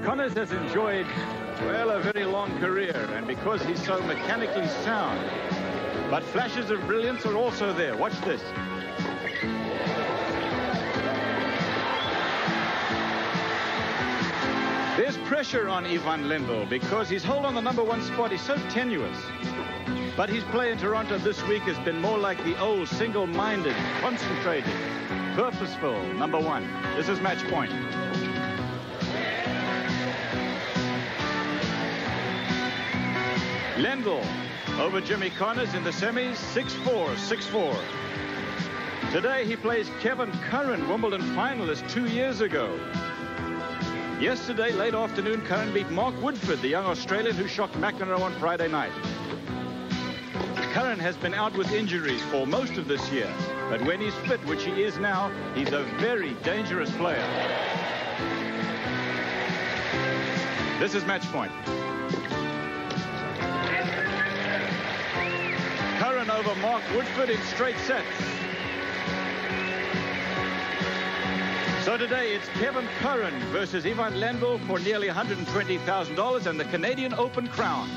Connors has enjoyed, well, a very long career, and because he's so mechanically sound. But flashes of brilliance are also there. Watch this. There's pressure on Ivan Lendl because his hold on the #1 spot is so tenuous. But his play in Toronto this week has been more like the old single-minded, concentrated, purposeful #1. This is match point. Lendl over Jimmy Connors in the semis, 6-4, 6-4. Today he plays Kevin Curren, Wimbledon finalist 2 years ago. Yesterday, late afternoon, Curren beat Mark Woodford, the young Australian who shocked McEnroe on Friday night. Curren has been out with injuries for most of this year, but when he's fit, which he is now, he's a very dangerous player. This is match point. Curren over Mark Woodford in straight sets. So today it's Kevin Curren versus Ivan Lendl for nearly $120,000 and the Canadian Open crown.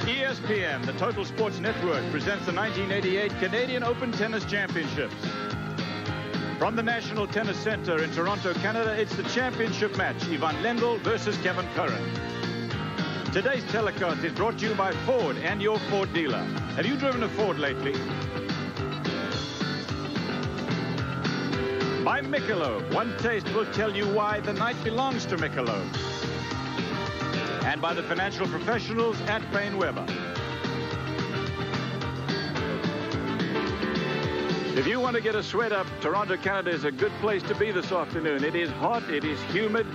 ESPN, the Total Sports Network, presents the 1988 Canadian Open Tennis Championships. From the National Tennis Center in Toronto, Canada, it's the championship match, Ivan Lendl versus Kevin Curren. Today's telecast is brought to you by Ford and your Ford dealer. Have you driven a Ford lately? By Michelob. One taste will tell you why the night belongs to Michelob. And by the financial professionals at Payne Weber. If you want to get a sweat up, Toronto, Canada is a good place to be this afternoon. It is hot, it is humid,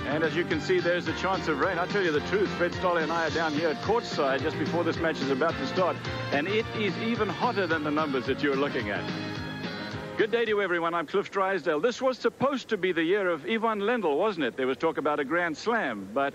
and as you can see, there's a chance of rain. I'll tell you the truth, Fred Stolle and I are down here at courtside just before this match is about to start, and it is even hotter than the numbers that you're looking at. Good day to you, everyone. I'm Cliff Drysdale. This was supposed to be the year of Ivan Lendl, wasn't it? There was talk about a Grand Slam, but,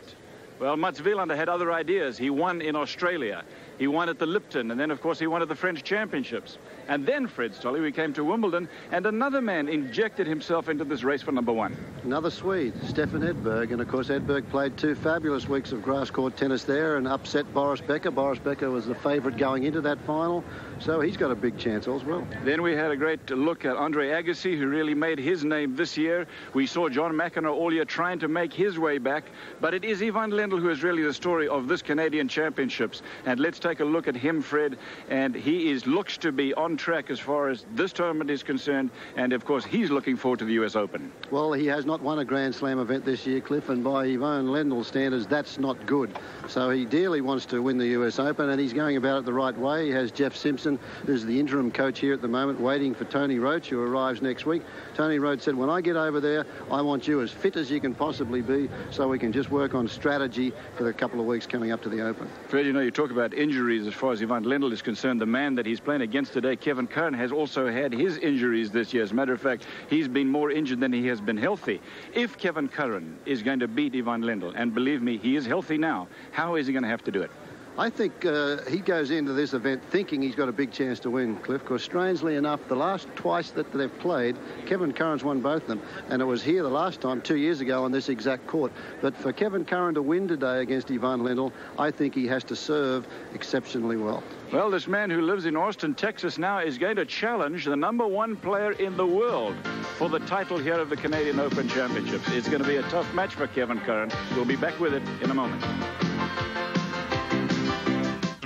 well, Mats Wilander had other ideas. He won in Australia. He won at the Lipton, and then, of course, he won at the French Championships. And then, Fred Stolle, we came to Wimbledon, and another man injected himself into this race for #1. Another Swede, Stefan Edberg. And, of course, Edberg played 2 fabulous weeks of grass court tennis there and upset Boris Becker. Boris Becker was the favourite going into that final, so he's got a big chance as well. Then we had a great look at Andre Agassi, who really made his name this year. We saw John McEnroe all year trying to make his way back, but it is Ivan Lendl who is really the story of this Canadian Championships. And let's take a look at him, Fred, and he looks to be on track as far as this tournament is concerned, and of course he's looking forward to the US Open. Well, he has not won a Grand Slam event this year, Cliff, and by Ivan Lendl's standards, that's not good. So he dearly wants to win the US Open, and he's going about it the right way. He has Jeff Simpson, who's the interim coach here at the moment, waiting for Tony Roach, who arrives next week. Tony Roach said, when I get over there, I want you as fit as you can possibly be so we can just work on strategy for the couple of weeks coming up to the Open. Fred, you know, you talk about injuries as far as Ivan Lendl is concerned. The man that he's playing against today, Kevin Curren, has also had his injuries this year. As a matter of fact, he's been more injured than he has been healthy. If Kevin Curren is going to beat Ivan Lendl, and believe me, he is healthy now, how is he going to have to do it? I think he goes into this event thinking he's got a big chance to win, Cliff, because strangely enough, the last twice that they've played, Kevin Curren's won both of them, and it was here the last time 2 years ago on this exact court. But for Kevin Curren to win today against Ivan Lendl, I think he has to serve exceptionally well. Well, this man who lives in Austin, Texas now is going to challenge the #1 player in the world for the title here of the Canadian Open Championships. It's going to be a tough match for Kevin Curren. We'll be back with it in a moment.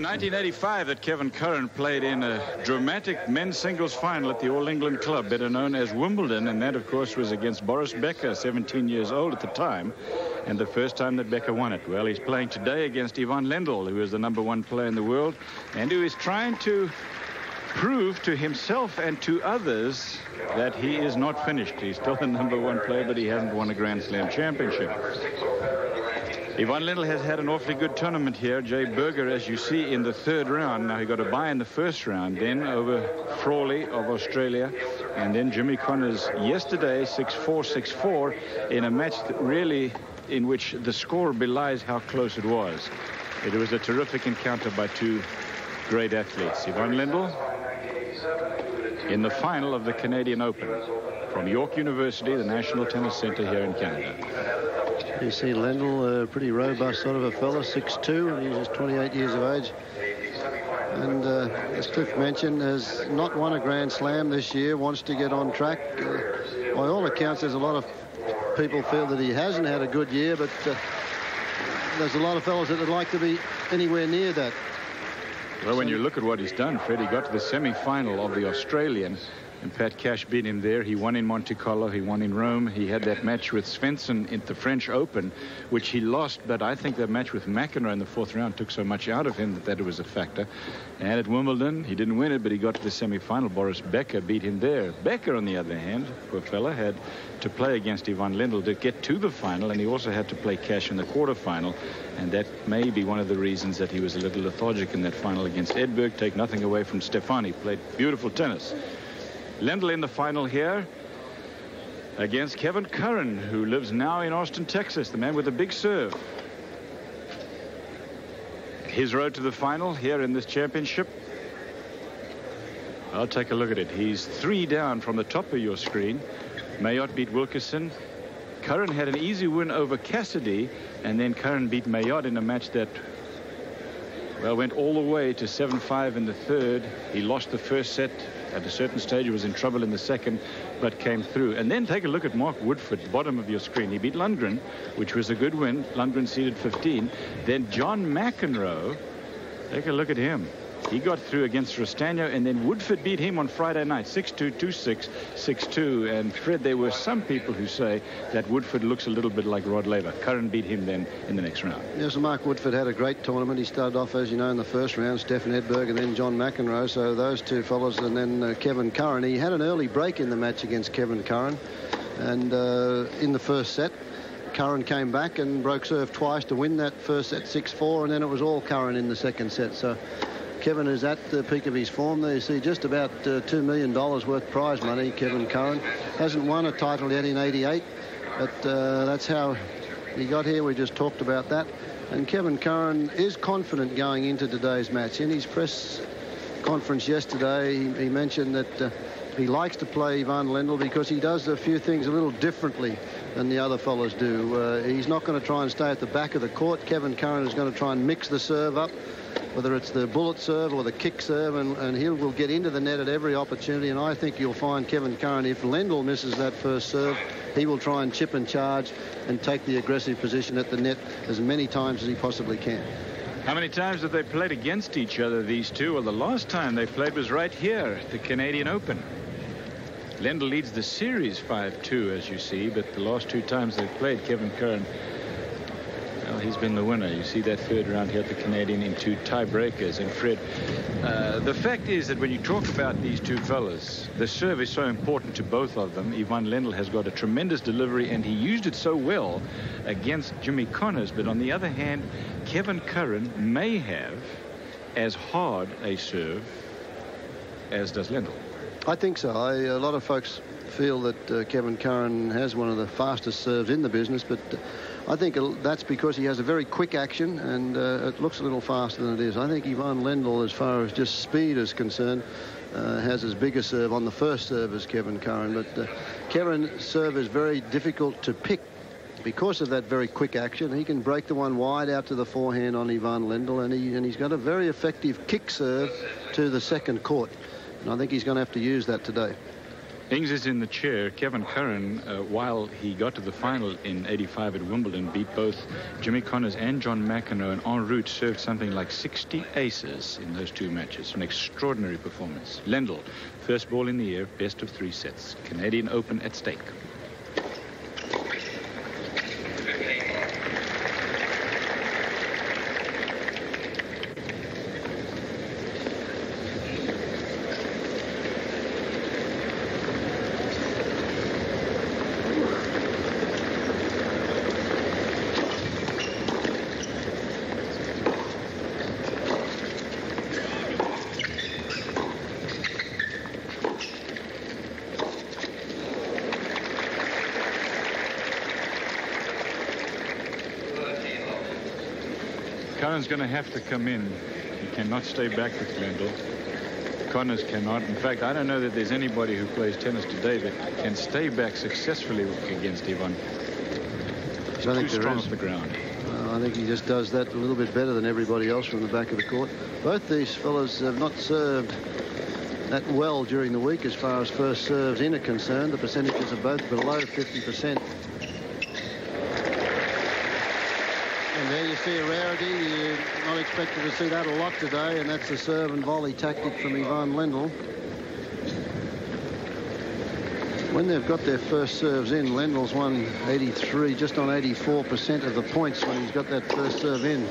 1985 that Kevin Curren played in a dramatic men's singles final at the All England Club, better known as Wimbledon, and that, of course, was against Boris Becker, 17 years old at the time, and the first time that Becker won it. Well, he's playing today against Ivan Lendl, who is the #1 player in the world, and who is trying to prove to himself and to others that he is not finished. He's still the #1 player, but he hasn't won a Grand Slam championship. Yvonne Lendl has had an awfully good tournament here. Jay Berger, as you see, in the third round. Now he got a bye in the first round, then over Frawley of Australia, and then Jimmy Connors yesterday, 6-4, 6-4, in a match that really, in which the score belies how close it was. It was a terrific encounter by two great athletes. Yvonne Lendl in the final of the Canadian Open from York University, the National Tennis Center here in Canada. You see Lendl, a pretty robust sort of a fella, 6'2", and he's just 28 years of age. And as Cliff mentioned, has not won a Grand Slam this year, wants to get on track. By all accounts, there's a lot of people feel that he hasn't had a good year, but there's a lot of fellas that would like to be anywhere near that. Well, when you look at what he's done, Fred, he got to the semi-final of the Australian, and Pat Cash beat him there. He won in Monte Carlo. He won in Rome. He had that match with Svensson at the French Open, which he lost. But I think that match with McEnroe in the fourth round took so much out of him that it was a factor. And at Wimbledon, he didn't win it, but he got to the semi-final. Boris Becker beat him there. Becker, on the other hand, poor fella, had to play against Yvonne Lendl to get to the final, and he also had to play Cash in the quarterfinal. And that may be one of the reasons that he was a little lethargic in that final against Edberg. Take nothing away from Stefani. Played beautiful tennis. Lendl in the final here against Kevin Curren, who lives now in Austin, Texas, the man with the big serve. His road to the final here in this championship. I'll take a look at it. He's 3 down from the top of your screen. Mayotte beat Wilkerson. Curren had an easy win over Cassidy, and then Curren beat Mayotte in a match that, well, went all the way to 7-5 in the third. He lost the first set. At a certain stage, he was in trouble in the second, but came through. And then take a look at Mark Woodford, bottom of your screen. He beat Lundgren, which was a good win. Lundgren seeded 15. Then John McEnroe, take a look at him. He got through against Rostano, and then Woodford beat him on Friday night, 6-2, 2-6, 6-2. And Fred, there were some people who say that Woodford looks a little bit like Rod Laver. Curren beat him then in the next round. Yes, Mark Woodford had a great tournament. He started off, as you know, in the first round, Stefan Edberg and then John McEnroe. So those two fellas, and then Kevin Curren. He had an early break in the match against Kevin Curren. And in the first set, Curren came back and broke serve twice to win that first set 6-4, and then it was all Curren in the second set. So Kevin is at the peak of his form. There you see just about $2 million worth prize money. Kevin Curren hasn't won a title yet in '88, but that's how he got here. We just talked about that. And Kevin Curren is confident going into today's match. In his press conference yesterday, he mentioned that he likes to play Yvonne Lendl because he does a few things a little differently than the other fellas do. He's not going to try and stay at the back of the court. Kevin Curren is going to try and mix the serve up, whether it's the bullet serve or the kick serve, and he will get into the net at every opportunity. And I think you'll find Kevin Curren, if Lendl misses that first serve, he will try and chip and charge and take the aggressive position at the net as many times as he possibly can. How many times have they played against each other, these two? Well, the last time they played was right here at the Canadian Open. Lendl leads the series 5-2, as you see, but the last 2 times they've played, Kevin Curren, well, he's been the winner. You see that third round here at the Canadian in 2 tiebreakers. And Fred, the fact is that when you talk about these two fellas, the serve is so important to both of them. Yvonne Lendl has got a tremendous delivery, and he used it so well against Jimmy Connors. But on the other hand, Kevin Curren may have as hard a serve as does Lendl. I think so. A lot of folks feel that Kevin Curren has one of the fastest serves in the business, but I think that's because he has a very quick action, and it looks a little faster than it is. I think Yvonne Lendl, as far as just speed is concerned, has as big a serve on the first serve as Kevin Curren, but Kevin's serve is very difficult to pick because of that very quick action. He can break the one wide out to the forehand on Yvonne Lendl, and he's got a very effective kick serve to the second court. And I think he's going to have to use that today. Ings is in the chair. Kevin Curren, while he got to the final in '85 at Wimbledon, beat both Jimmy Connors and John McEnroe, and en route served something like 60 aces in those 2 matches. An extraordinary performance. Lendl, first ball in the year, best of 3 sets. Canadian Open at stake. Curren's going to have to come in. He cannot stay back with Lendl. Connors cannot. In fact, I don't know that there's anybody who plays tennis today that can stay back successfully against Ivan. He's too strong off the ground. I think he just does that a little bit better than everybody else from the back of the court. Both these fellas have not served that well during the week as far as first serves in are concerned. The percentages are both below 50%. And there you see a rarity. You're not expected to see that a lot today, and that's the serve and volley tactic from Ivan Lendl. When they've got their first serves in, Lendl's won 83, just on 84% of the points when he's got that first serve in.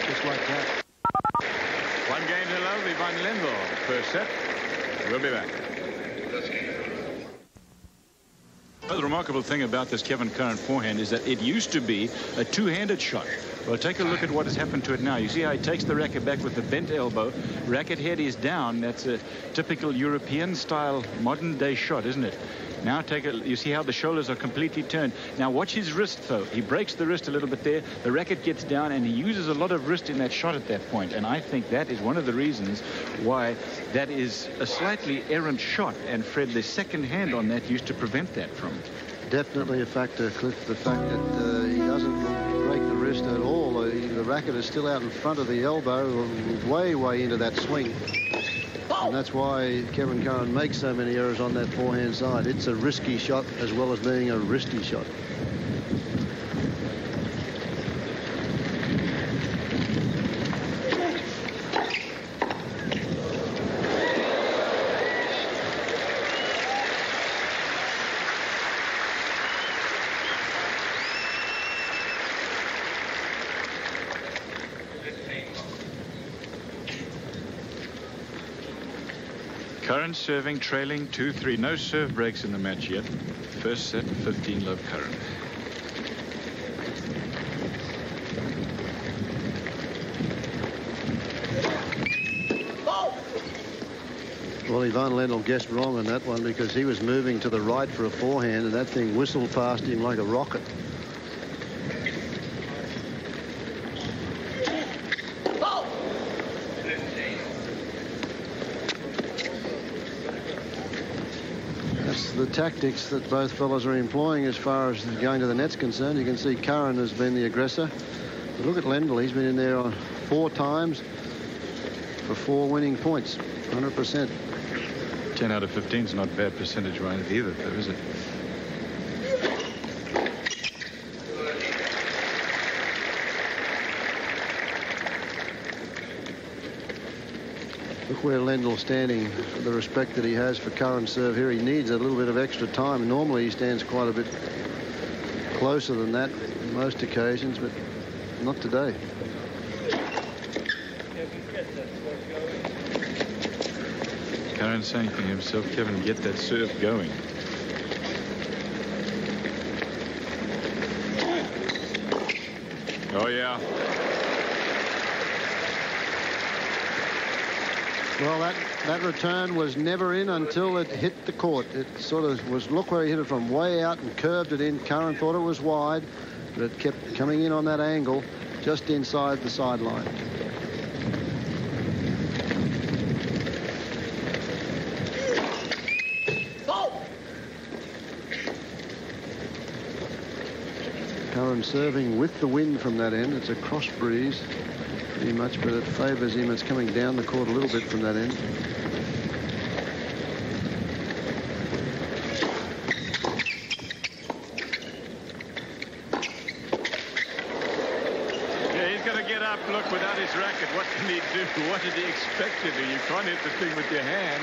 Just like that. 1 game to love, Ivan Lendl. First set. We'll be back. The remarkable thing about this Kevin Curren forehand is that it used to be a two-handed shot. Well, take a look at what has happened to it now. You see how he takes the racket back with the bent elbow. Racket head is down. That's a typical European-style modern-day shot, isn't it? Now you see how the shoulders are completely turned. Now watch his wrist, though. He breaks the wrist a little bit there. The racket gets down, and he uses a lot of wrist in that shot at that point. And I think that is one of the reasons why that is a slightly errant shot. And Fred, the second hand on that used to prevent that from. Definitely a factor, Cliff, the fact that he doesn't break the wrist at all. The racket is still out in front of the elbow, way into that swing. And that's why Kevin Curren makes so many errors on that forehand side. It's a risky shot as well as being a wristy shot. Curren serving, trailing 2-3. No serve breaks in the match yet. First set, 15 love Curren. Well, Ivan Lendl guessed wrong on that one because he was moving to the right for a forehand, and that thing whistled past him like a rocket. The tactics that both fellas are employing as far as going to the net's concerned. You can see Curren has been the aggressor. But look at Lendl. He's been in there on 4 times for 4 winning points. 100%. 10 out of 15 is not bad percentage right either, though, is it? Look where Lendl's standing, the respect that he has for Curren's serve here. He needs a little bit of extra time. Normally he stands quite a bit closer than that on most occasions, but not today. Curren saying to himself, Kevin, get that serve going. Oh, yeah. Well, that return was never in until it hit the court. It sort of was, look where he hit it from, way out and curved it in. Curren thought it was wide, but it kept coming in on that angle just inside the sideline. Curren serving with the wind from that end. It's a cross breeze. Pretty much, but it favours him. It's coming down the court a little bit from that end. Yeah, he's got to get up. Look, without his racket, what can he do? What did he expect to do? You can't hit the thing with your hand.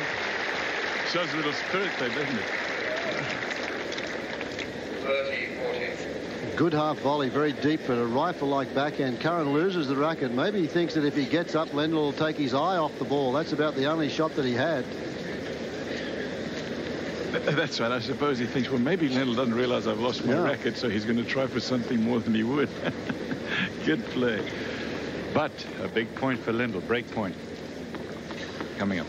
Shows a little spirit there, doesn't it? 30-40. Good half volley, very deep, but a rifle-like backhand. Curren loses the racket. Maybe he thinks that if he gets up, Lendl will take his eye off the ball. That's about the only shot that he had. That's right. I suppose he thinks, well, maybe Lendl doesn't realize I've lost my racket, so he's going to try for something more than he would. Good play. But a big point for Lendl. Break point coming up.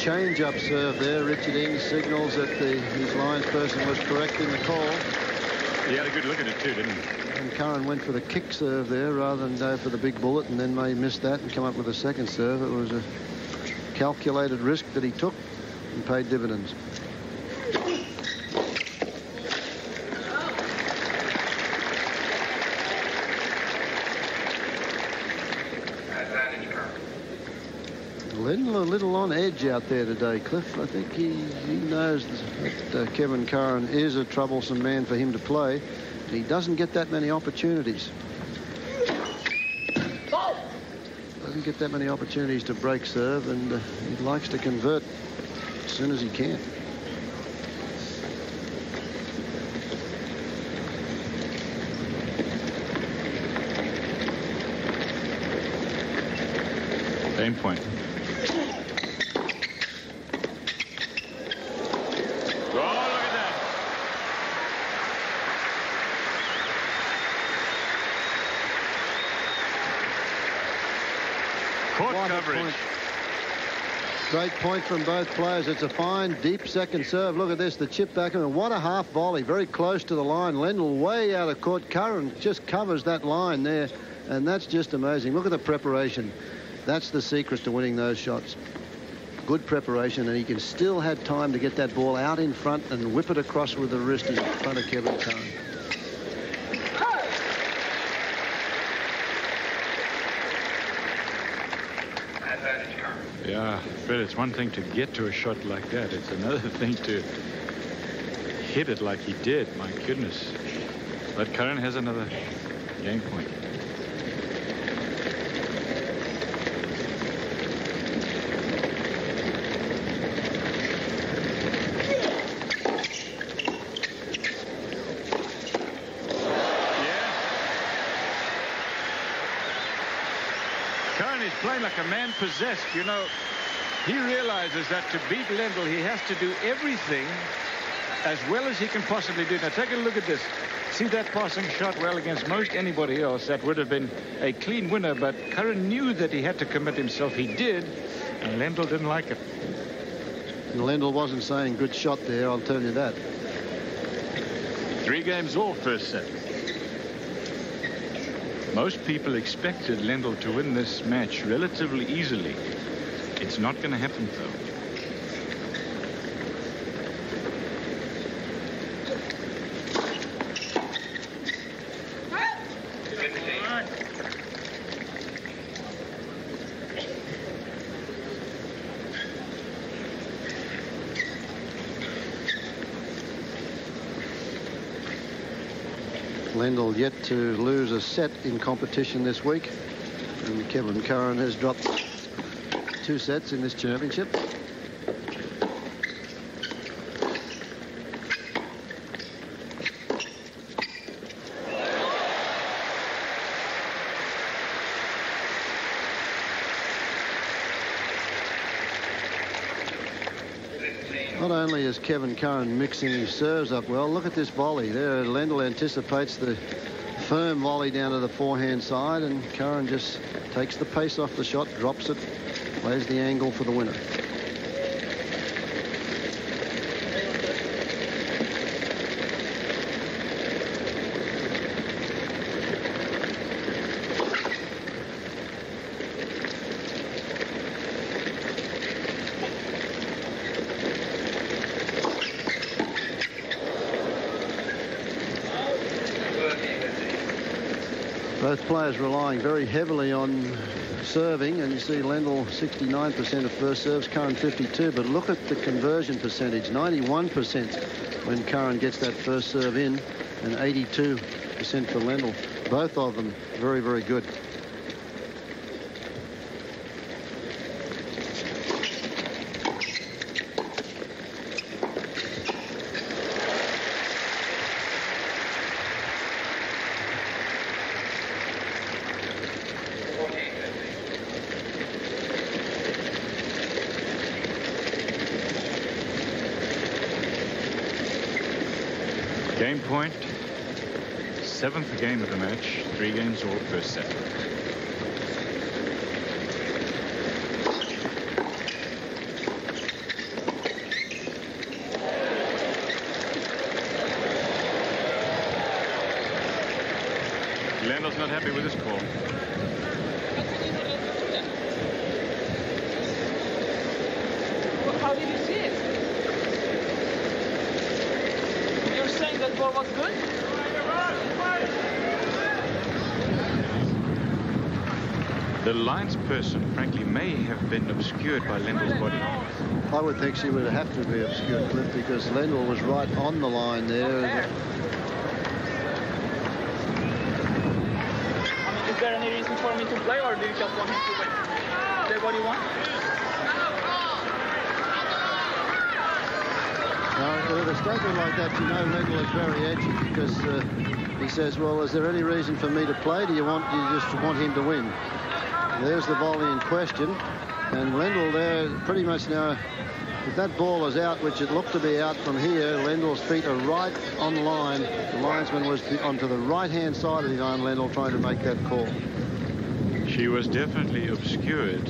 change-up serve there. Richard Ings signals that his linesperson was correct in the call. He had a good look at it too, didn't he? And Curren went for the kick serve there rather than go for the big bullet, and then may miss that and come up with a second serve. It was a calculated risk that he took and paid dividends. Lendl a little on edge out there today, Cliff. I think he knows that Kevin Curren is a troublesome man for him to play. He doesn't get that many opportunities. Doesn't get that many opportunities to break serve, and he likes to convert as soon as he can. Game point. Coverage. Great point from both players. It's a fine, deep second serve. Look at this, the chip back. And what a half volley, very close to the line. Lendl way out of court. Curren just covers that line there, and that's just amazing. Look at the preparation. That's the secret to winning those shots. Good preparation, and he can still have time to get that ball out in front and whip it across with the wrist in front of Kevin Curren. Yeah, Fred, it's one thing to get to a shot like that. It's another thing to hit it like he did. My goodness. But Curren has another game point. Playing like a man possessed, you know. He realizes that to beat Lendl, he has to do everything as well as he can possibly do. Now, take a look at this. See that passing shot? Well, against most anybody else, that would have been a clean winner, but Curren knew that he had to commit himself. He did, and Lendl didn't like it. And Lendl wasn't saying good shot there, I'll tell you that. 3 games all first set. Most people expected Lendl to win this match relatively easily. It's not going to happen, though. Lendl yet to lose a set in competition this week, and Kevin Curren has dropped 2 sets in this championship. Not only is Kevin Curren mixing his serves up well, look at this volley there. Lendl anticipates the firm volley down to the forehand side, and Curren just takes the pace off the shot, drops it, plays the angle for the winner. Both players relying very heavily on serving, and you see Lendl 69% of first serves, Curren 52, but look at the conversion percentage, 91% when Curren gets that first serve in, and 82% for Lendl. Both of them very, very good. Game point, 7th game of the match, 3 games all first set. Lendl's not happy with this call. Well, how did you see it? You're saying that ball was good? The linesperson, frankly, may have been obscured by Lendl's body. I would think she would have to be obscured, Cliff, because Lendl was right on the line there. Is there any reason for me to play, or do you just want him to win? Is that what you want? Now, with a statement like that, you know Lendl is very edgy, because he says, well, is there any reason for me to play? Do you just want him to win? There's the volley in question. And Lendl there pretty much now, if that ball is out, which it looked to be out from here, Lendl's feet are right on the line. The linesman was onto the right-hand side of the iron, Lendl trying to make that call. She was definitely obscured.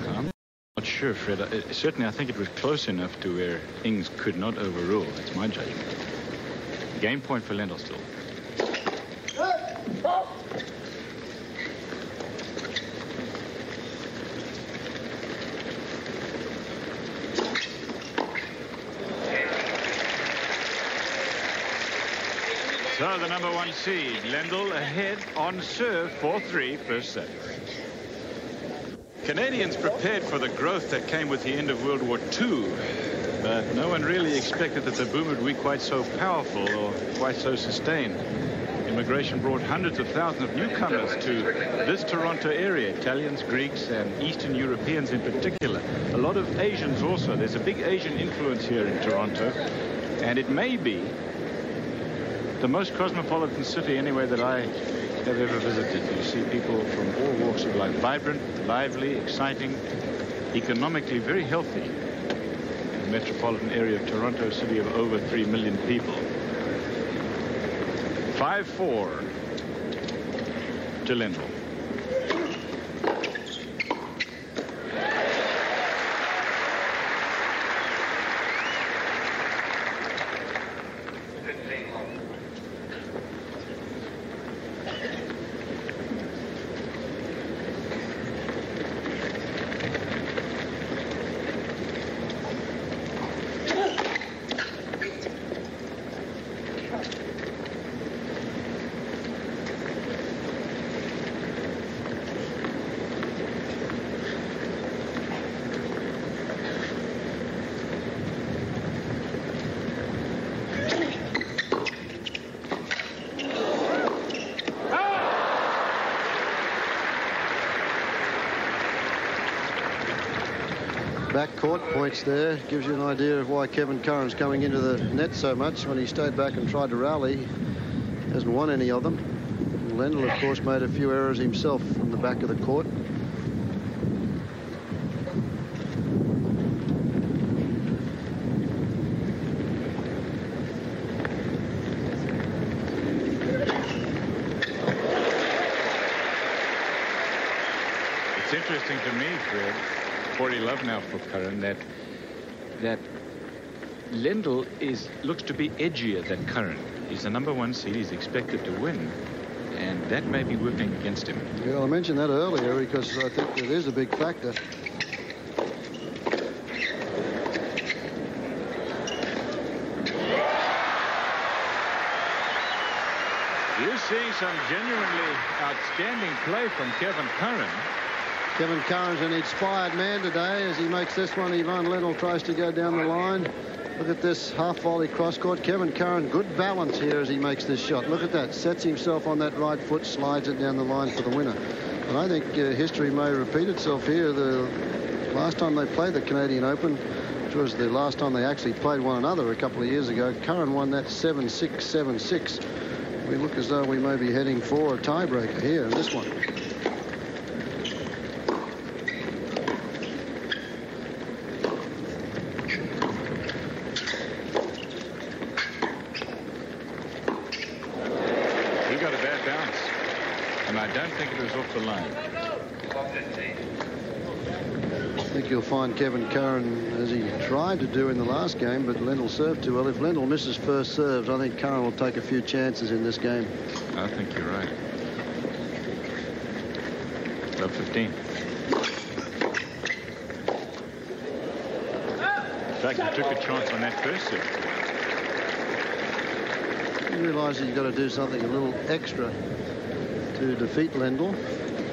I'm not sure, Fred. Certainly, I think it was close enough to where Ings could not overrule. That's my judgment. Game point for Lendl still. So the number 1 seed, Lendl, ahead on serve 4-3 first set. Canadians prepared for the growth that came with the end of World War II, but no one really expected that the boom would be quite so powerful or quite so sustained. Immigration brought hundreds of thousands of newcomers to this Toronto area, Italians, Greeks, and Eastern Europeans in particular. A lot of Asians also. There's a big Asian influence here in Toronto, and it may be the most cosmopolitan city anyway that I have ever visited. You see people from all walks of life. Vibrant, lively, exciting, economically very healthy. The metropolitan area of Toronto, a city of over 3 million people. 5-4 to Lendl. Backcourt points there. Gives you an idea of why Kevin Curren's coming into the net so much. When he stayed back and tried to rally, hasn't won any of them. And Lendl, of course, made a few errors himself from the back of the court. It's interesting to me, Fred, 40 love now for Curren, that Lendl looks to be edgier than Curren. He's the number 1 seed. He's expected to win, and that may be working against him. Yeah, I mentioned that earlier because I think it is a big factor. You're seeing some genuinely outstanding play from Kevin Curren. Kevin Curren's an inspired man today as he makes this one. Ivan Lendl tries to go down the line. Look at this half volley cross court. Kevin Curren, good balance here as he makes this shot. Look at that. Sets himself on that right foot, slides it down the line for the winner. And I think history may repeat itself here. The last time they played the Canadian Open, which was the last time they actually played one another a couple of years ago, Curren won that 7-6, 7-6. We look as though we may be heading for a tiebreaker here in this one. Off the line. I think you'll find Kevin Curren, as he tried to do in the last game, but Lendl served too well. If Lendl misses first serves, I think Curren will take a few chances in this game. I think you're right. Love 15. In fact, he took a chance on that first serve. He realises he's got to do something a little extra to defeat Lendl.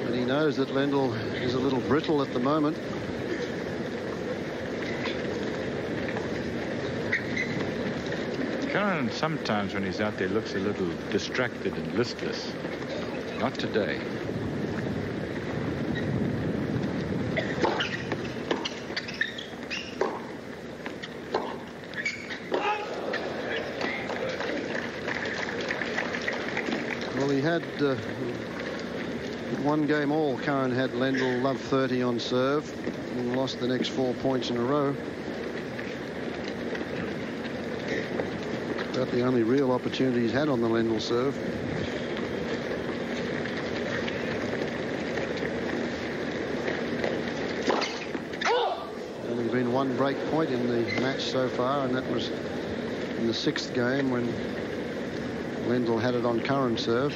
But he knows that Lendl is a little brittle at the moment. Curren sometimes when he's out there looks a little distracted and listless. Not today. Well, he had one game all. Curren had Lendl love 30 on serve and lost the next 4 points in a row. About the only real opportunity he's had on the Lendl serve. Only been one break point in the match so far, and that was in the 6th game when Lendl had it on Curren serve.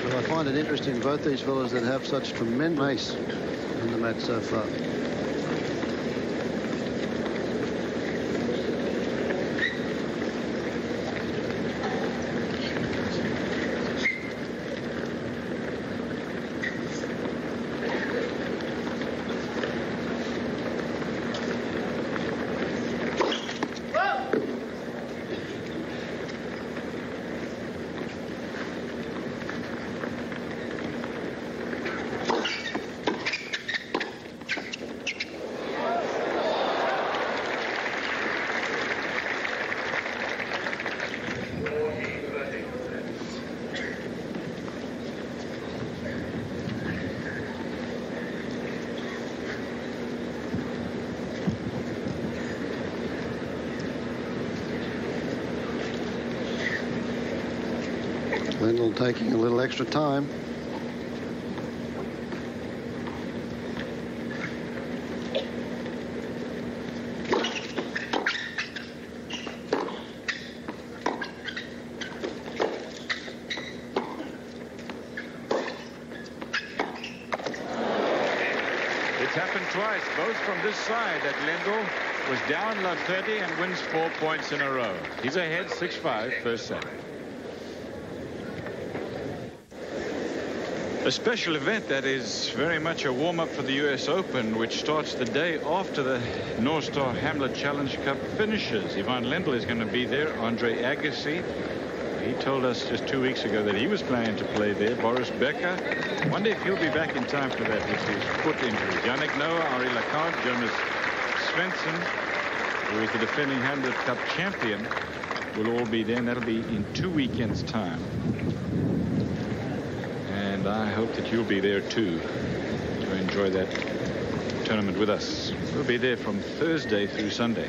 I find it interesting, both these fellas that have such tremendous pace in the match so far. Lendl taking a little extra time. It's happened twice, both from this side, that Lendl was down love 30 and wins 4 points in a row. He's ahead 6-5 first set. A special event that is very much a warm-up for the US Open, which starts the day after the North Star Hamlet Challenge Cup finishes. Ivan Lendl is going to be there. Andre Agassi, he told us just 2 weeks ago that he was planning to play there. Boris Becker, wonder if he'll be back in time for that with his foot injury. Yannick Noah, Henri Lacan, Jonas Svensson, who is the defending Hamlet Cup champion, will all be there, and that'll be in 2 weekends' time. And I hope that you'll be there too to enjoy that tournament with us. We'll be there from Thursday through Sunday,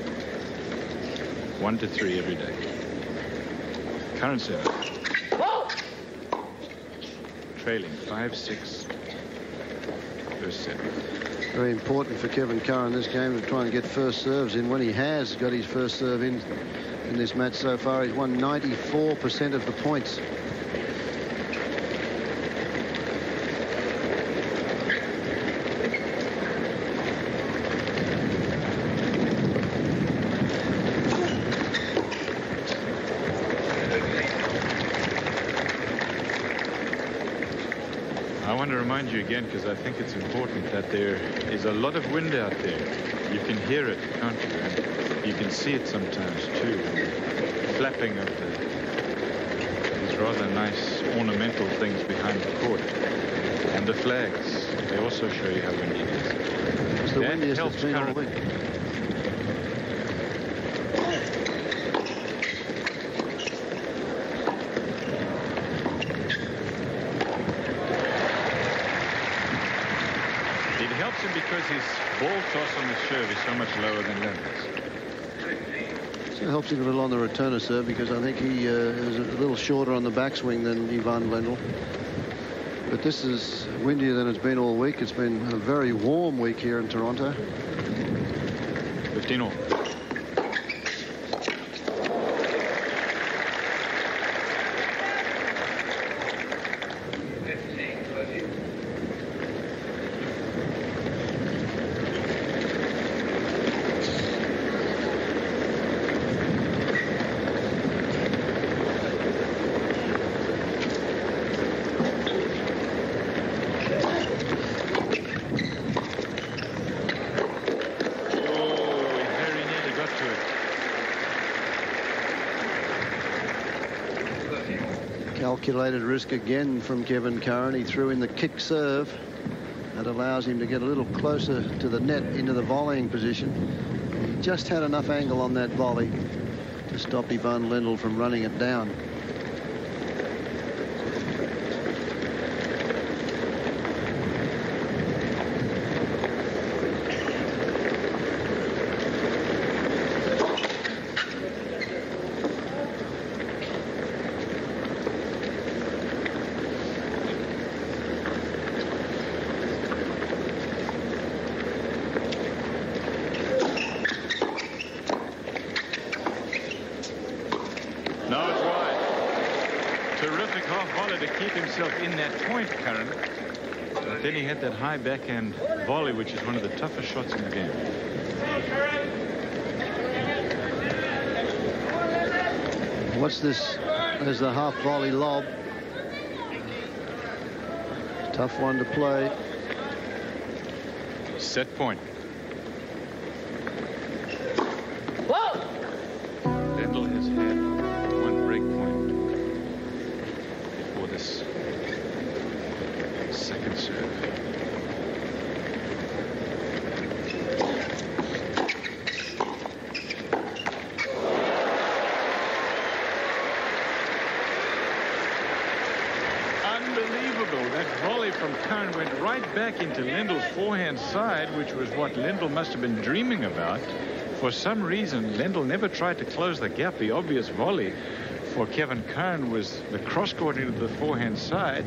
1 to 3 every day. Curren serve. Trailing 5-6 first set. Very important for Kevin Curren this game to try and get first serves in. When he has got his first serve in this match so far, he's won 94% of the points. I want to remind you again, because I think it's important, that there is a lot of wind out there. You can hear it, can't you? And you can see it sometimes too. The flapping of these rather nice ornamental things behind the court. And the flags, they also show you how windy it is. It's the windiest it's been all week. Because his ball toss on the serve is so much lower than Lendl's. So it helps him a little on the returner serve, because I think he is a little shorter on the backswing than Ivan Lendl. But this is windier than it's been all week. It's been a very warm week here in Toronto. 15 all. Calculated risk again from Kevin Curren. He threw in the kick serve. That allows him to get a little closer to the net into the volleying position. He just had enough angle on that volley to stop Ivan Lendl from running it down. Then he had that high backhand volley, which is one of the toughest shots in the game. What's this? There's the half volley lob. Tough one to play. Set point. Lendl has had one break point before this second serve. Unbelievable. That volley from Curren went right back into Lendl's forehand side, which was what Lendl must have been dreaming about. For some reason, Lendl never tried to close the gap. The obvious volley for Kevin Curren was the cross-court into the forehand side.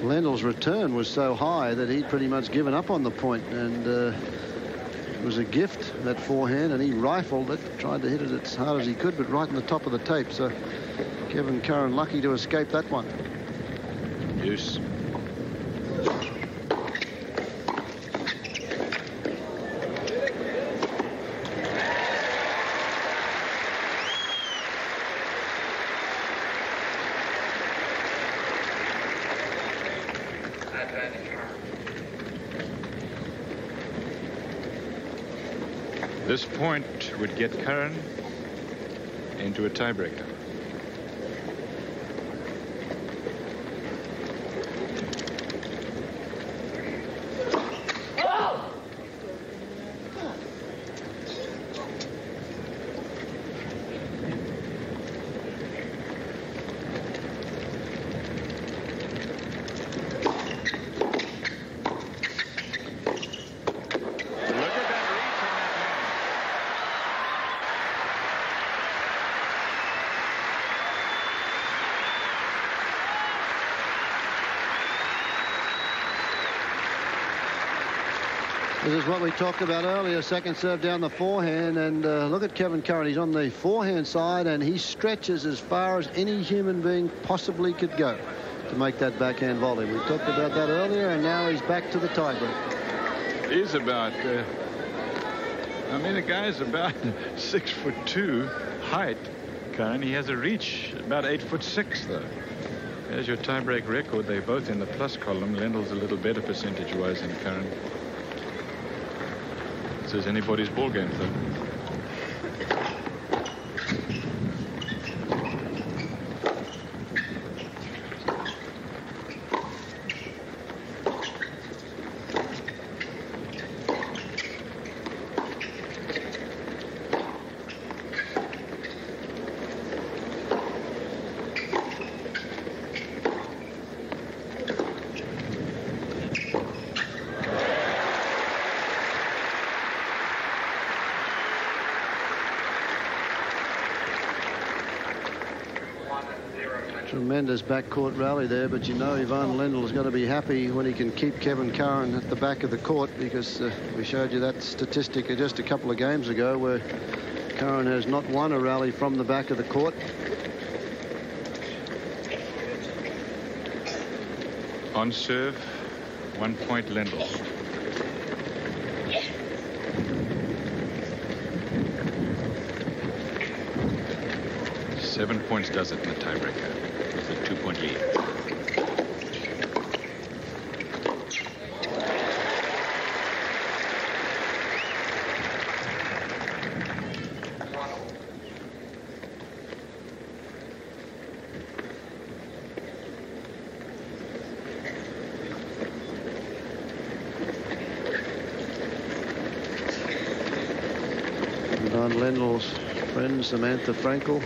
Lendl's return was so high that he'd pretty much given up on the point, and it was a gift, that forehand, and he rifled it, tried to hit it as hard as he could, but right in the top of the tape. So Kevin Curren lucky to escape that one. Deuce. This point would get Curren into a tiebreaker. This is what we talked about earlier, second serve down the forehand, and look at Kevin Curren. He's on the forehand side, and he stretches as far as any human being possibly could go to make that backhand volley. We talked about that earlier, and now he's back to the tiebreak. He's about, I mean, the guy's about 6'2" height, Curren. He has a reach about 8'6", though. There's your tiebreak record. They're both in the plus column. Lendl's a little better percentage-wise than Curren. This is anybody's ball game, though. Tremendous backcourt rally there, but you know Ivan Lendl's got to be happy when he can keep Kevin Curren at the back of the court, because we showed you that statistic just a couple of games ago where Curren has not won a rally from the back of the court. On serve, 1 point Lendl. Seven points does it in the tiebreaker. It's a 2-point lead. Ivan Lendl's friend Samantha Frankel.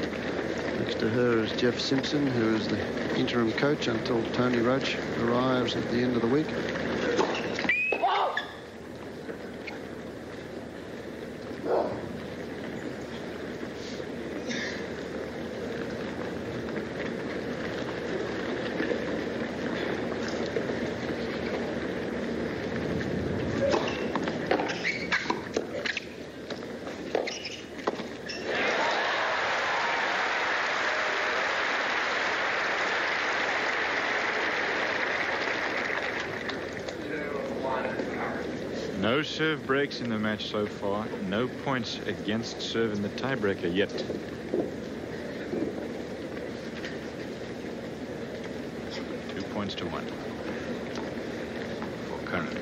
Next to her is Jeff Simpson, who is the interim coach until Tony Roach arrives at the end of the week. No serve breaks in the match so far. No points against serve in the tiebreaker yet. 2 points to 1 for Curren.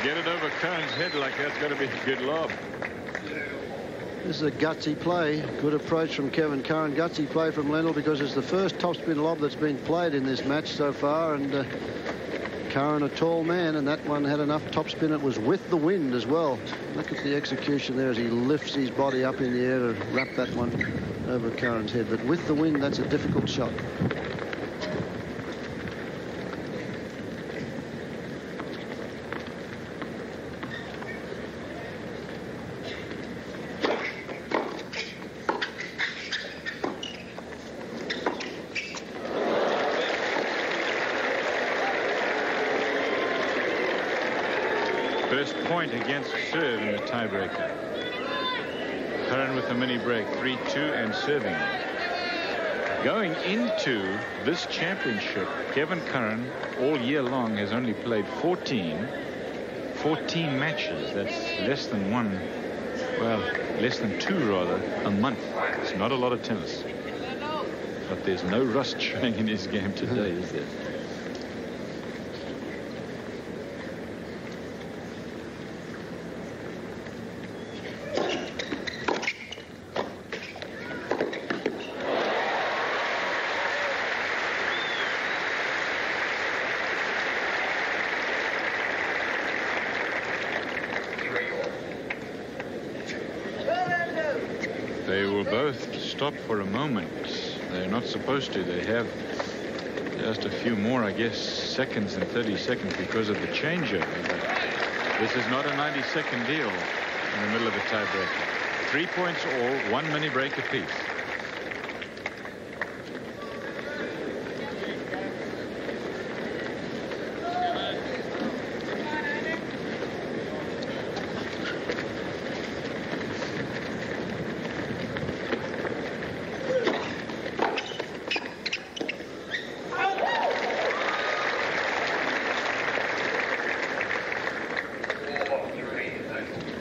Get it over Curren's head like that's got to be a good lob. This is a gutsy play. Good approach from Kevin Curren. Gutsy play from Lendl, because it's the first topspin lob that's been played in this match so far. And Curren, a tall man, and that one had enough topspin. It was with the wind as well. Look at the execution there as he lifts his body up in the air to wrap that one over Curren's head. But with the wind, that's a difficult shot. First point against serve in the tiebreaker. Curren with a mini break, 3-2 and serving. Going into this championship, Kevin Curren all year long has only played 14 matches. That's less than less than 2 rather, a month. It's not a lot of tennis. But there's no rust showing in his game today, is there? They will both stop for a moment. They're not supposed to. They have just a few more, I guess, seconds and 30 seconds because of the changeover. But this is not a 90-second deal in the middle of a tiebreaker. 3 points all, 1 mini break apiece.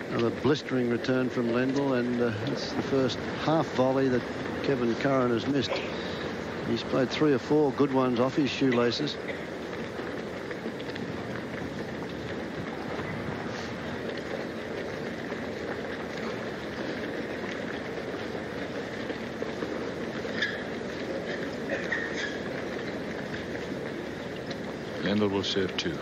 Another blistering return from Lendl, and it's the first half volley that Kevin Curren has missed. He's played 3 or 4 good ones off his shoelaces. Lendl will serve 2.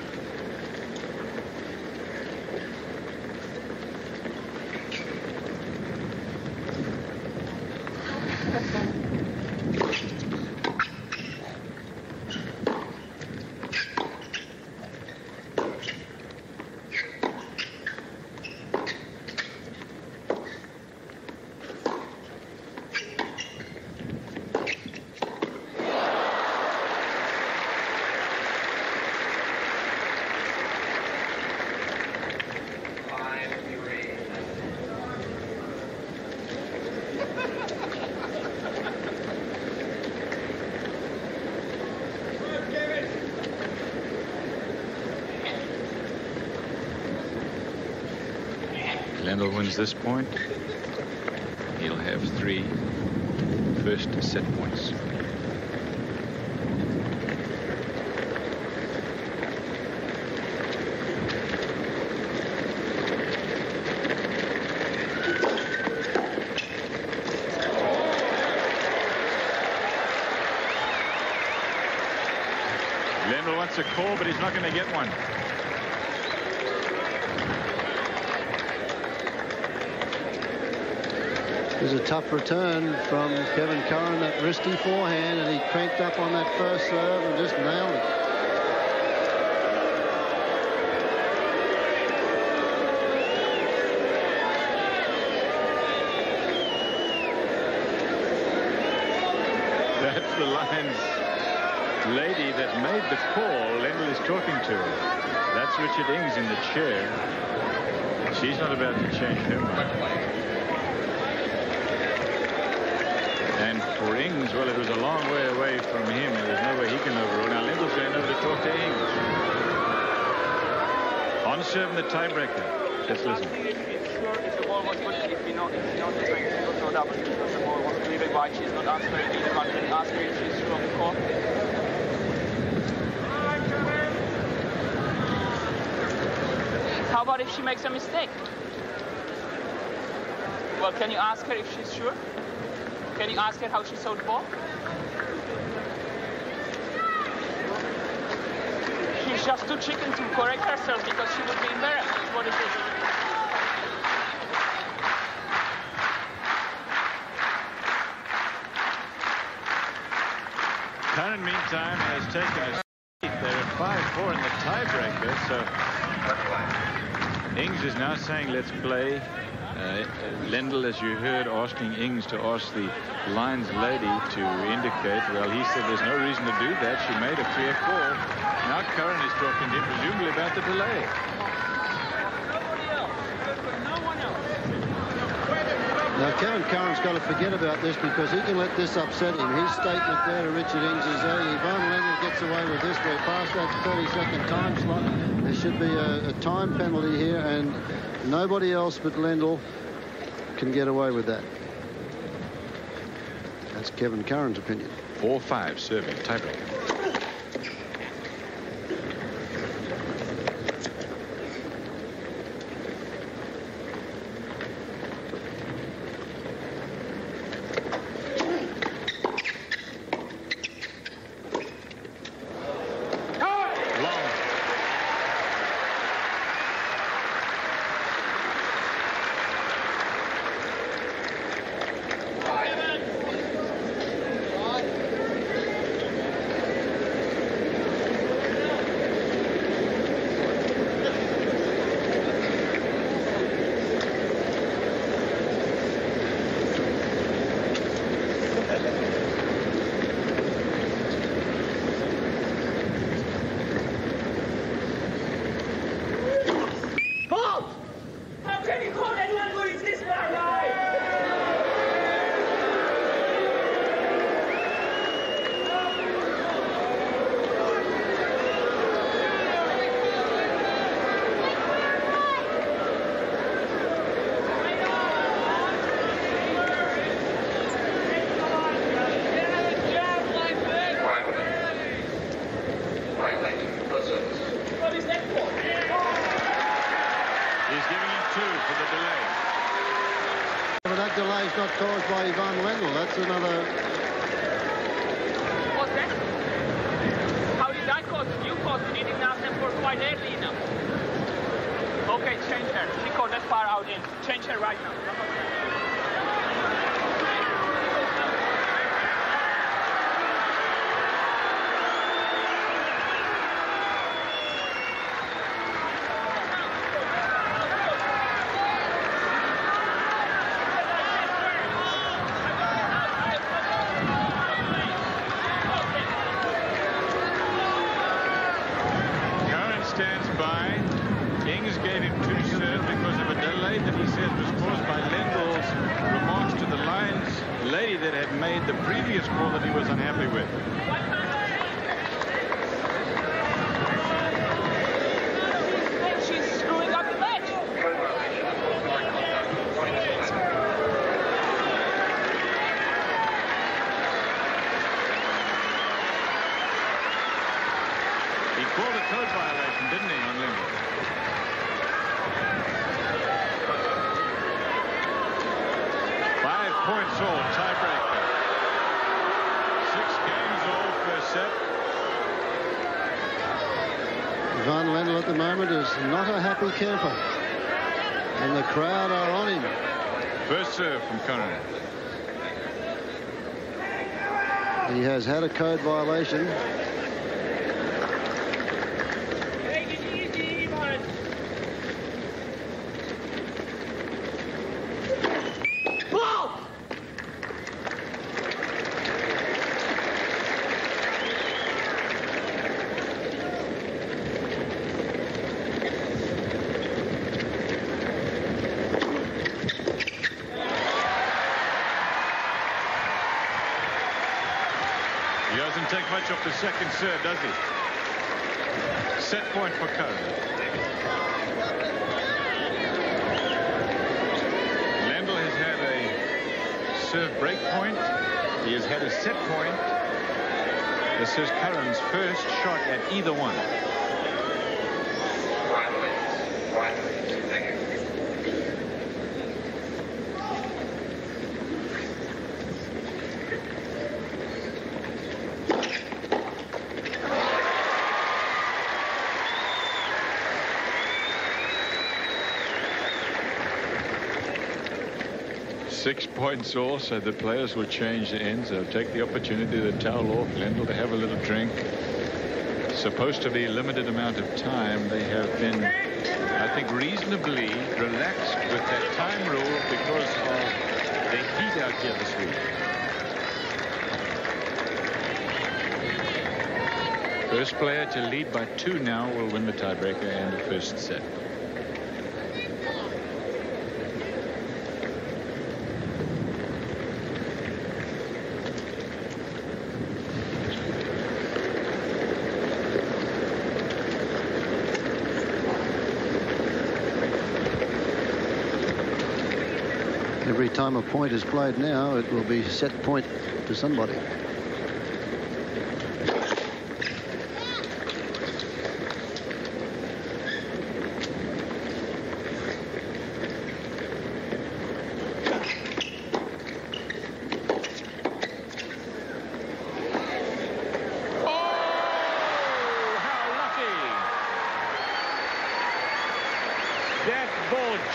Lendl wins this point. He'll have 3 first set points. Lendl wants a call, but he's not going to get one. There's a tough return from Kevin Curren, that wristy forehand, and he cranked up on that first serve and just nailed it. That's the Lions lady that made the call Lendl is talking to. That's Richard Ings in the chair. She's not about to change her mind. And for Ings, well, it was a long way away from him. There was no way he can overrule. Now Lendl's going over to talk to Ings. On serve in the tiebreaker. Let's listen. It's sure if the ball was good, if you know, it's going to throw double because the ball was leaving wide. She's not answering either one. Can you ask her if she's sure of the call? How about if she makes a mistake? Well, can you ask her if she's sure? Can you ask her how she saw the ball? She's just too chicken to correct herself because she would be embarrassed. That's what it is. Curren, meantime, has taken a seat. They're at 5-4 in the tiebreaker, so Ings is now saying, let's play. Lendl, as you heard, asking Ings to ask the Lions lady to indicate. Well, he said there's no reason to do that. She made a clear call. Now Curren is talking to him, presumably about the delay. Now, Kevin Curren's got to forget about this because he can let this upset him. His statement there to Richard Ings is, hey, if Lendl gets away with this, we're past that 30-second time slot. There should be a time penalty here, and nobody else but Lendl can get away with that. That's Kevin Curren's opinion. 4-5 serving tiebreaker. Not caused by Lendl. That's another. What's that? How did I cause it? You caused it. You didn't quite early now. Okay, change her. She got that far out in. Change her right now. Gave him 2 serves because of a delay that he said was caused by Lendl's remarks to the Lions lady that had made the previous call that he was unhappy with. She's screwing up the match. He called a code violation, didn't he, on Lendl? Points all, tiebreaker. 6 games all first set. Ivan Lendl at the moment is not a happy camper. And the crowd are on him. First serve from Curren. He has had a code violation. He doesn't take much off the second serve, does he? Set point for Curren. Lendl has had a serve break point. He has had a set point. This is Curren's first shot at either one. 1 minute. Thank you. Six points all, so the players will change the ends. They'll take the opportunity to towel off Lendl to have a little drink. Supposed to be a limited amount of time. They have been, I think, reasonably relaxed with that time rule because of the heat out here this week. First player to lead by 2 now will win the tiebreaker and the first set. Every time a point is played now, it will be set point to somebody.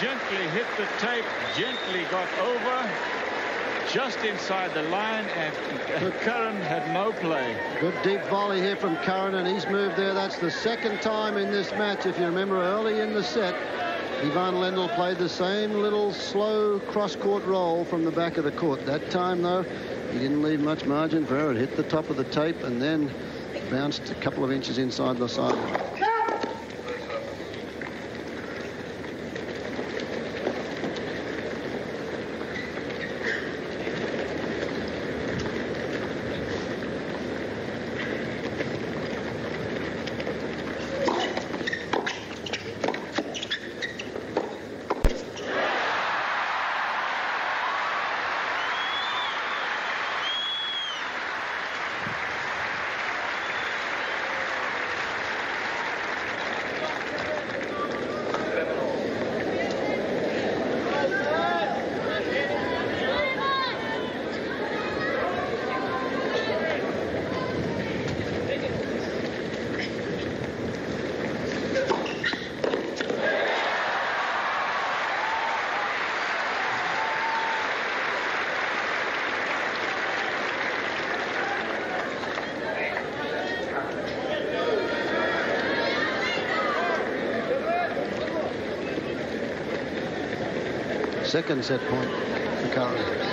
Gently hit the tape, gently got over, just inside the line, and Curren had no play. Good deep volley here from Curren, and he's moved there. That's the second time in this match. If you remember early in the set, Ivan Lendl played the same little slow cross-court roll from the back of the court. That time, though, he didn't leave much margin for error. It hit the top of the tape and then bounced a couple of inches inside the sideline. Second set point for Curren.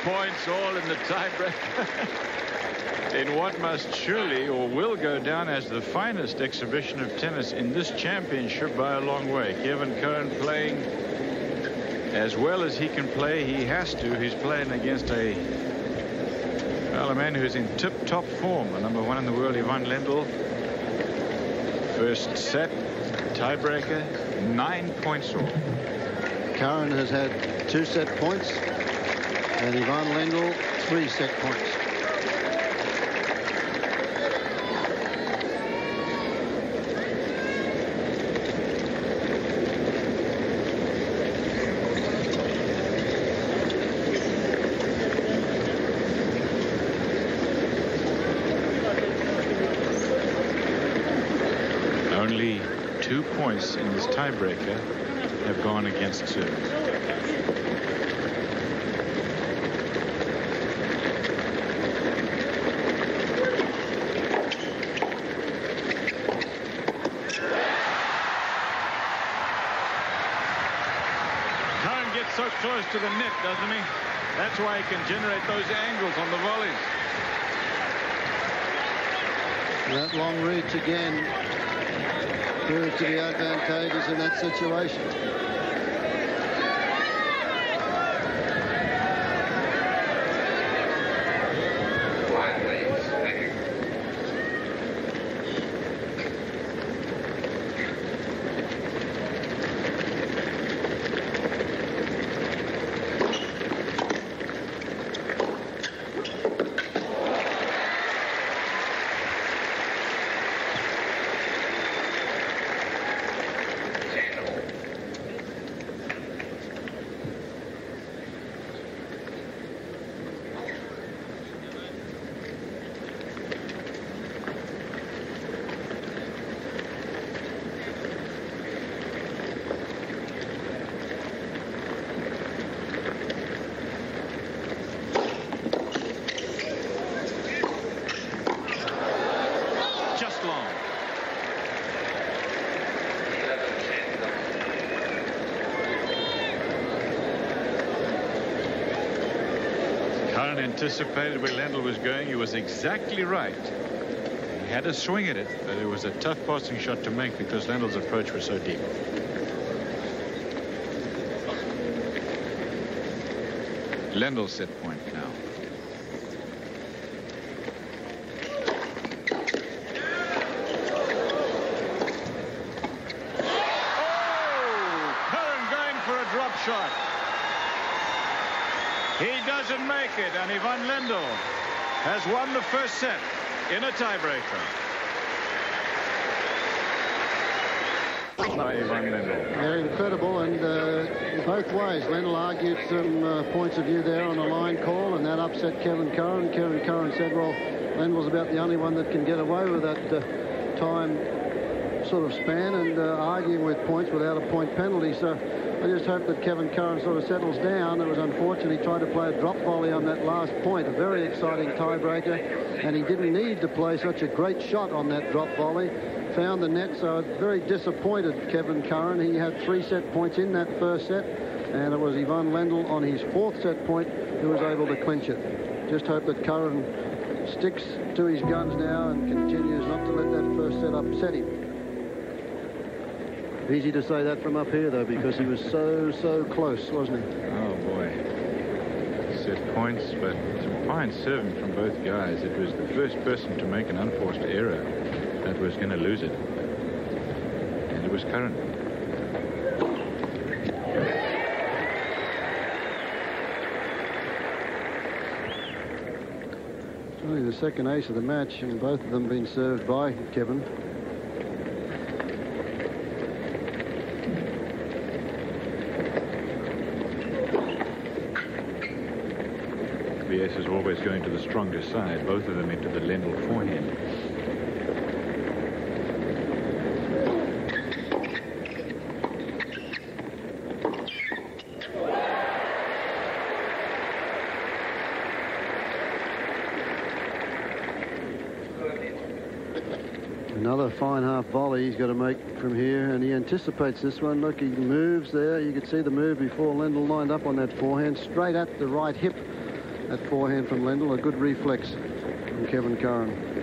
Points all in the tiebreaker in what must surely or will go down as the finest exhibition of tennis in this championship by a long way. Kevin Curren playing as well as he can play. He has to. He's playing against a man who's in tip-top form, the number 1 in the world, Ivan Lendl. First set, tiebreaker, 9 points all. Curren has had 2 set points. And Ivan Lendl, 3 set points. Only 2 points in this tiebreaker have gone against serve. So close to the net, doesn't he? That's why he can generate those angles on the volleys. That long reach again proved to be advantageous in that situation. Anticipated where Lendl was going. He was exactly right. He had a swing at it, but it was a tough passing shot to make because Lendl's approach was so deep. Lendl set point now. Oh! Curren going for a drop shot. He doesn't make it, and Ivan Lendl has won the first set in a tiebreaker. by Ivan Lendl. They're incredible, and both ways. Lendl argued some points of view there on a line call, and that upset Kevin Curren. Kevin Curren said, well, Lendl's about the only one that can get away with that time sort of span and arguing with points without a point penalty. So I just hope that Kevin Curren sort of settles down. It was unfortunate he tried to play a drop volley on that last point, a very exciting tiebreaker, and he didn't need to play such a great shot on that drop volley. Found the net, so very disappointed Kevin Curren. He had 3 set points in that first set, and it was Ivan Lendl on his 4th set point who was able to clinch it. Just hope that Curren sticks to his guns now and continues not to let that first set upset him. Easy to say that from up here, though, because he was so close, wasn't he? Oh, boy. Set points, but some fine serving from both guys. It was the first person to make an unforced error that was going to lose it. And it was Curren. It's only the second ace of the match, and both of them been served by Kevin. The ace is always going to the stronger side, both of them into the Lendl forehand. Another fine half volley he's got to make from here, and he anticipates this one. Look, he moves there. You could see the move before Lendl lined up on that forehand, straight at the right hip. That forehand from Lendl, a good reflex from Kevin Curren.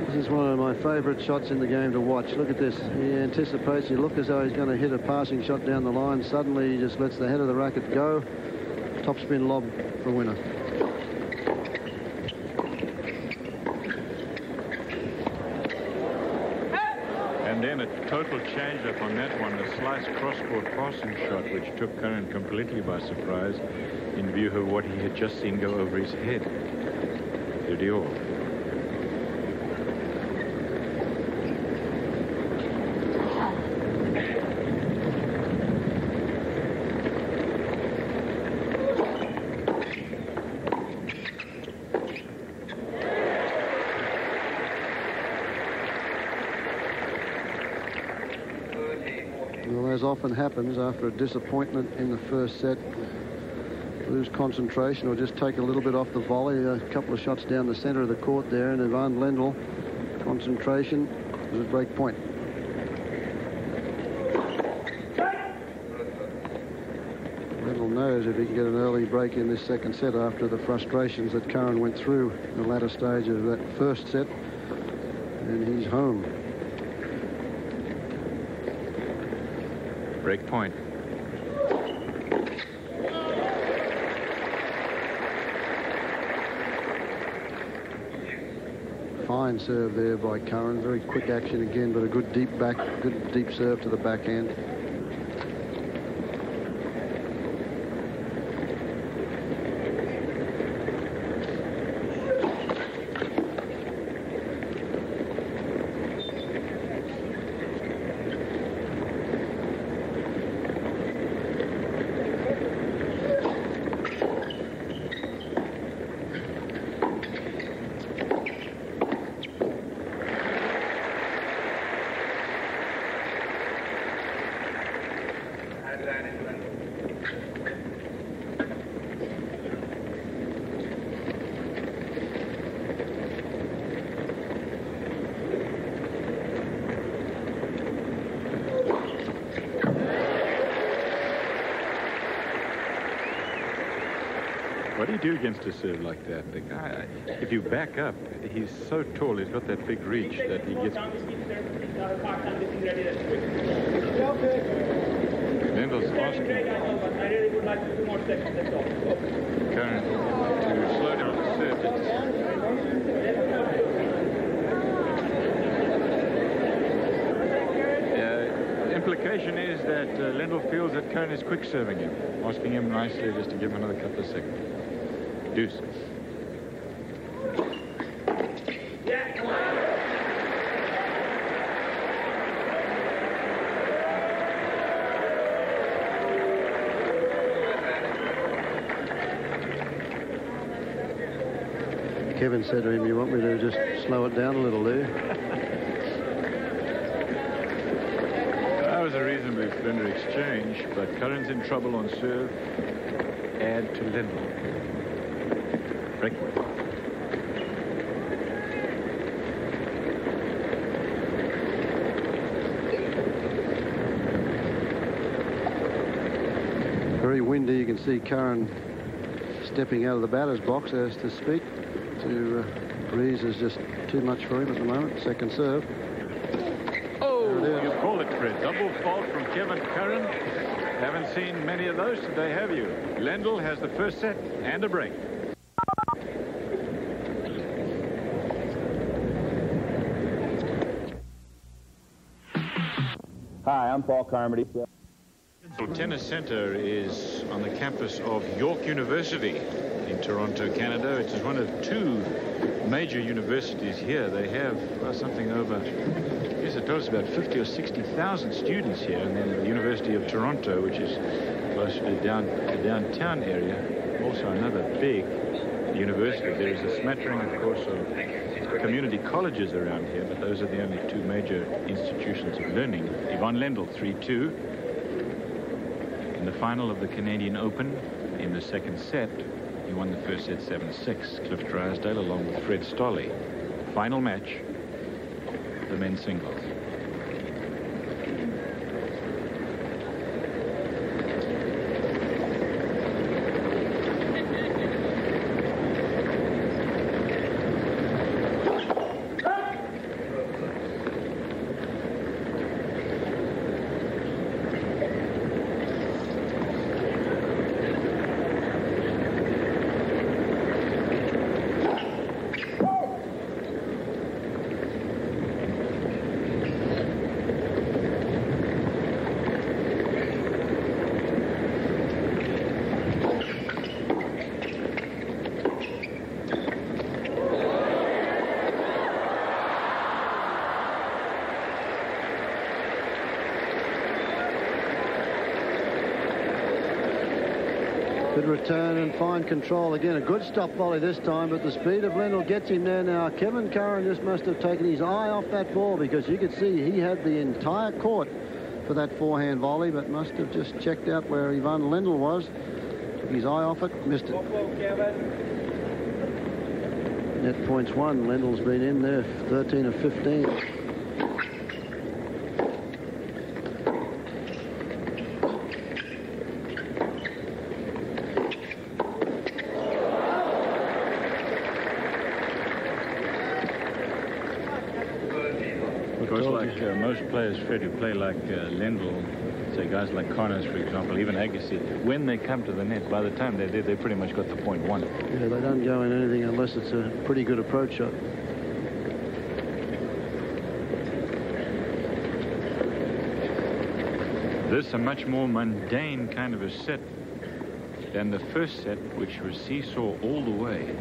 This is one of my favorite shots in the game to watch. Look at this. He anticipates. You look as though he's going to hit a passing shot down the line. Suddenly he just lets the head of the racket go. Topspin lob for winner. And then a total change-up on that one, a slice cross-court passing shot, which took Curren completely by surprise in view of what he had just seen go over his head. Did he all? Well, as often happens after a disappointment in the first set, lose concentration or just take a little bit off the volley. A couple of shots down the center of the court there, and Ivan Lendl, concentration was at break point. Lendl knows if he can get an early break in this second set after the frustrations that Curren went through in the latter stage of that first set, and he's home. Break point. Fine serve there by Curren. Very quick action again, but a good deep serve to the backhand. What do you do against a serve like that? The guy, if you back up, he's so tall, he's got that big reach that he gets... Lendl's asking Curren to slow down the serve. Implication is that Lendl feels that Curren is quick serving him, asking him nicely just to give him another couple of seconds. Deuce. Kevin said to him, "You want me to just slow it down a little there?" That was a reasonably slender exchange, but Curren's in trouble on serve. Add to Lendl. Breakaway. Very windy. You can see Curren stepping out of the batter's box as to speak. Breeze is just too much for him at the moment. Second serve. Oh, you call it, Fred. Double fault from Kevin Curren. Haven't seen many of those today, have you? Lendl has the first set and a break. Hi, I'm Paul Carmody. The tennis center is on the campus of York University in Toronto, Canada. It is one of two major universities here. They have something over, I guess it tells about 50 or 60,000 students here. And then the University of Toronto, which is close to the downtown area, also another big university. There is a smattering, of course, of community colleges around here, but those are the only two major institutions of learning. Ivan Lendl, 3-2. In the final of the Canadian Open, in the second set, he won the first set 7-6. Cliff Drysdale along with Fred Stolle. Final match, the men's singles. Good return and fine control again. A good stop volley this time, but the speed of Lendl gets him there now. Kevin Curren just must have taken his eye off that ball, because you could see he had the entire court for that forehand volley, but must have just checked out where Ivan Lendl was. Took his eye off it, missed it. Net points won. Lendl's been in there 13 of 15. Most players, Fred, who play like Lendl, say guys like Connors, for example, even Agassi, when they come to the net, by the time they're there, they pretty much got the point won. Yeah, they don't go in anything unless it's a pretty good approach shot. This is a much more mundane kind of a set than the first set, which was seesaw all the way.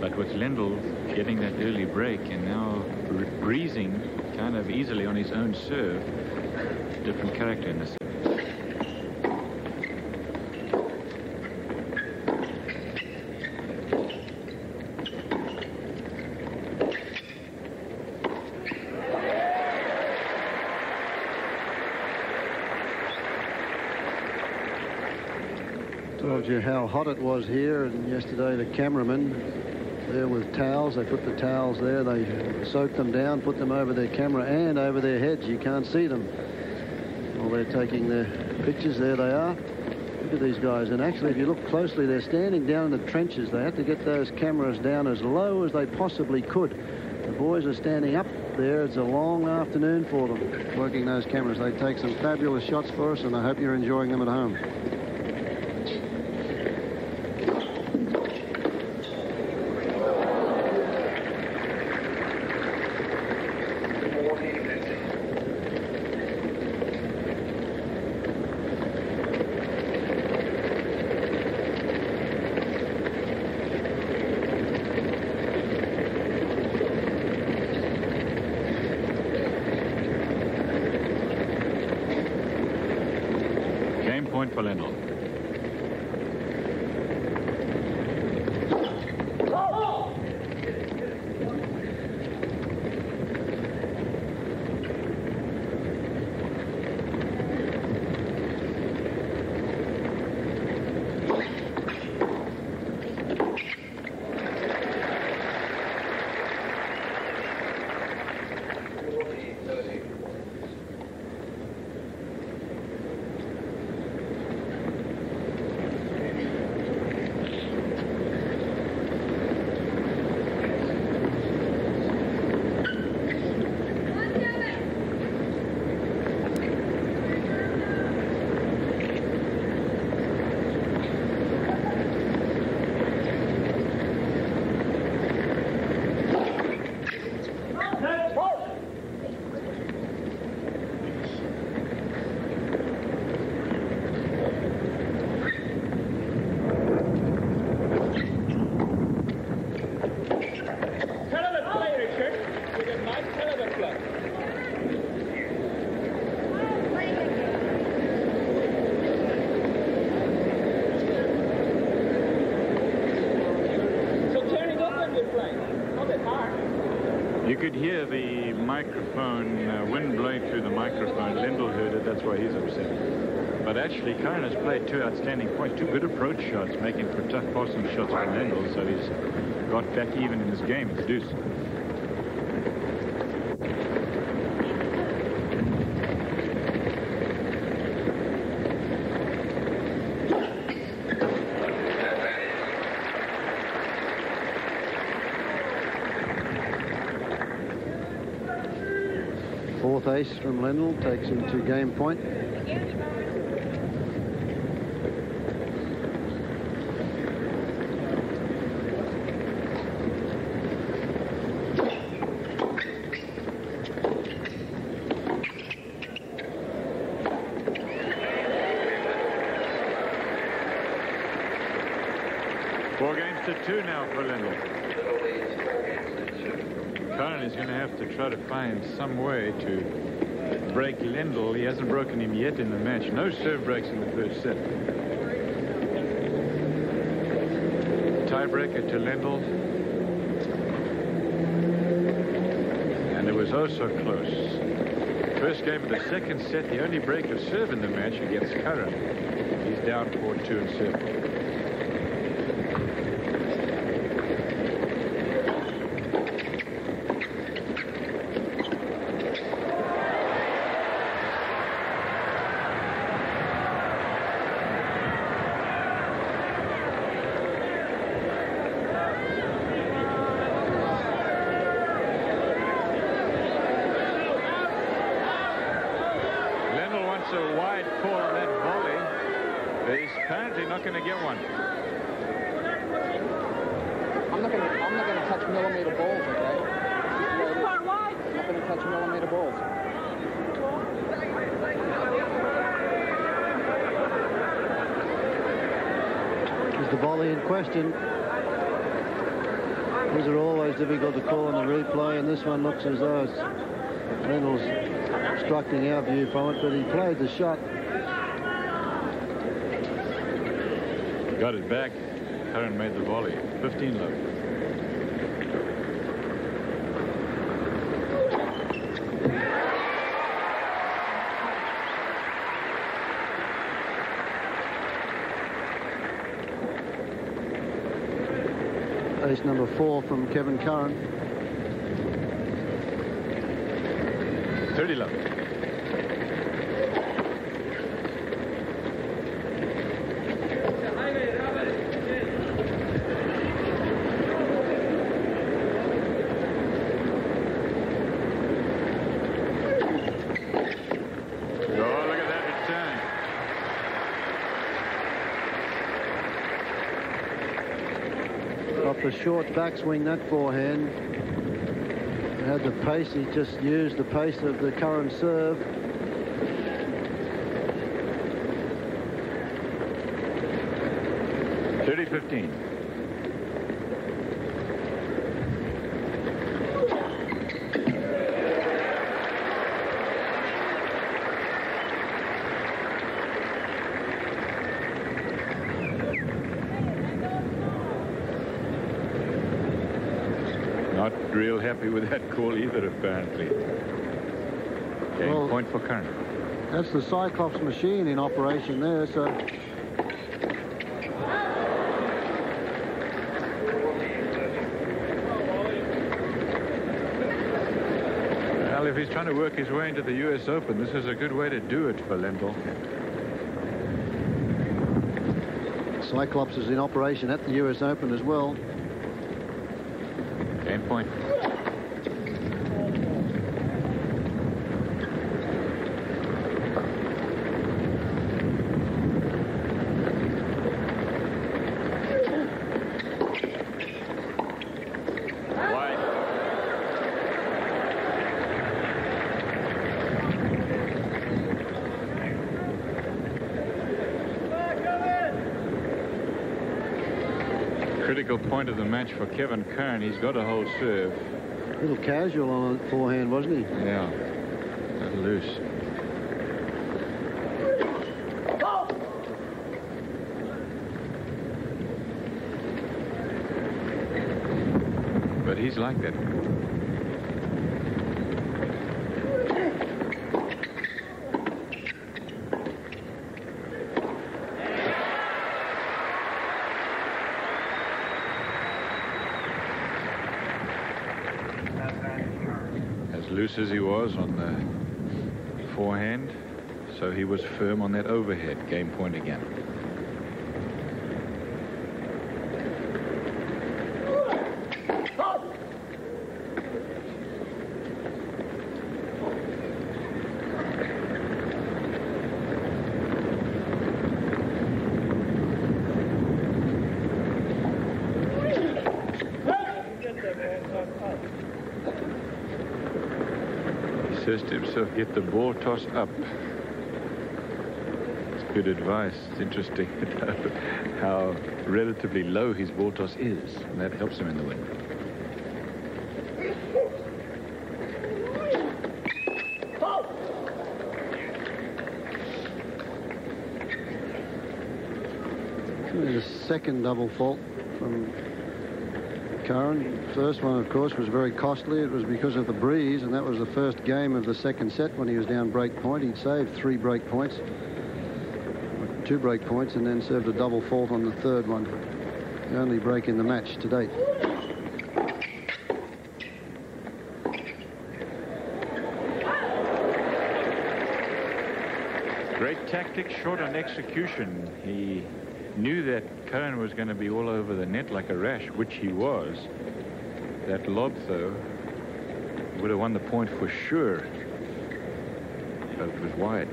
But with Lendl getting that early break and now breezing kind of easily on his own serve, different character in this. Told you how hot it was here, and yesterday the cameramen there with towels, they put the towels there, they soak them down, put them over their camera and over their heads. You can't see them while they're taking their pictures. There they are. Look at these guys, and actually if you look closely, they're standing down in the trenches. They had to get those cameras down as low as they possibly could. The boys are standing up there. It's a long afternoon for them, working those cameras. They take some fabulous shots for us, and I hope you're enjoying them at home. Point for Lendl. You could hear the microphone, wind blowing through the microphone. Lendl heard it, that's why he's upset. But actually, Curren has played two outstanding points, two good approach shots, making for tough passing shots for Lendl, so he's got back even in this game. It's deuce. Fourth ace from Lendl takes him to game point. Four games to two now for Lendl. Curren is going to have to try to find some way to break Lendl. He hasn't broken him yet in the match. No serve breaks in the first set. Tiebreaker to Lendl. And it was oh so close. First game of the second set, the only break of serve in the match against Curren. He's down 4-2 in serve. A wide call on that volley, but he's apparently not going to get one. I'm not going to touch millimeter balls, okay? I'm not going to touch millimeter balls. Is the volley in question? These are always difficult to call on the replay, and this one looks as though it's Lendl's obstructing our view from it, but he played the shot. Got it back. Curren made the volley. 15 love. Ace number 4 from Kevin Curren. 30 love. a short backswing, that forehand. Had the pace, he just used the pace of the Curren serve. $30-15. Not real happy with that call either, apparently. Game point for Curren. That's the Cyclops machine in operation there, so... Well, if he's trying to work his way into the U.S. Open, this is a good way to do it for Lendl. Cyclops is in operation at the U.S. Open as well. Game point. Critical point of the match for Kevin Curren. He's got a hold serve. A little casual on the forehand, wasn't he? Yeah, a little loose. But he's like that. Loose as he was on the forehand, so he was firm on that overhead. Game point again. Says to himself, get the ball toss up. It's good advice. It's interesting how relatively low his ball toss is, and that helps him in the win. There's a second double fault from Curren. First one, of course, was very costly. It was because of the breeze, and that was the first game of the second set when he was down break point. He'd saved 3 break points, 2 break points, and then served a double fault on the third one. The only break in the match to date. Great tactics, short on execution. He knew that Curren was going to be all over the net like a rash, which he was. That lob, though, would have won the point for sure, but it was wide.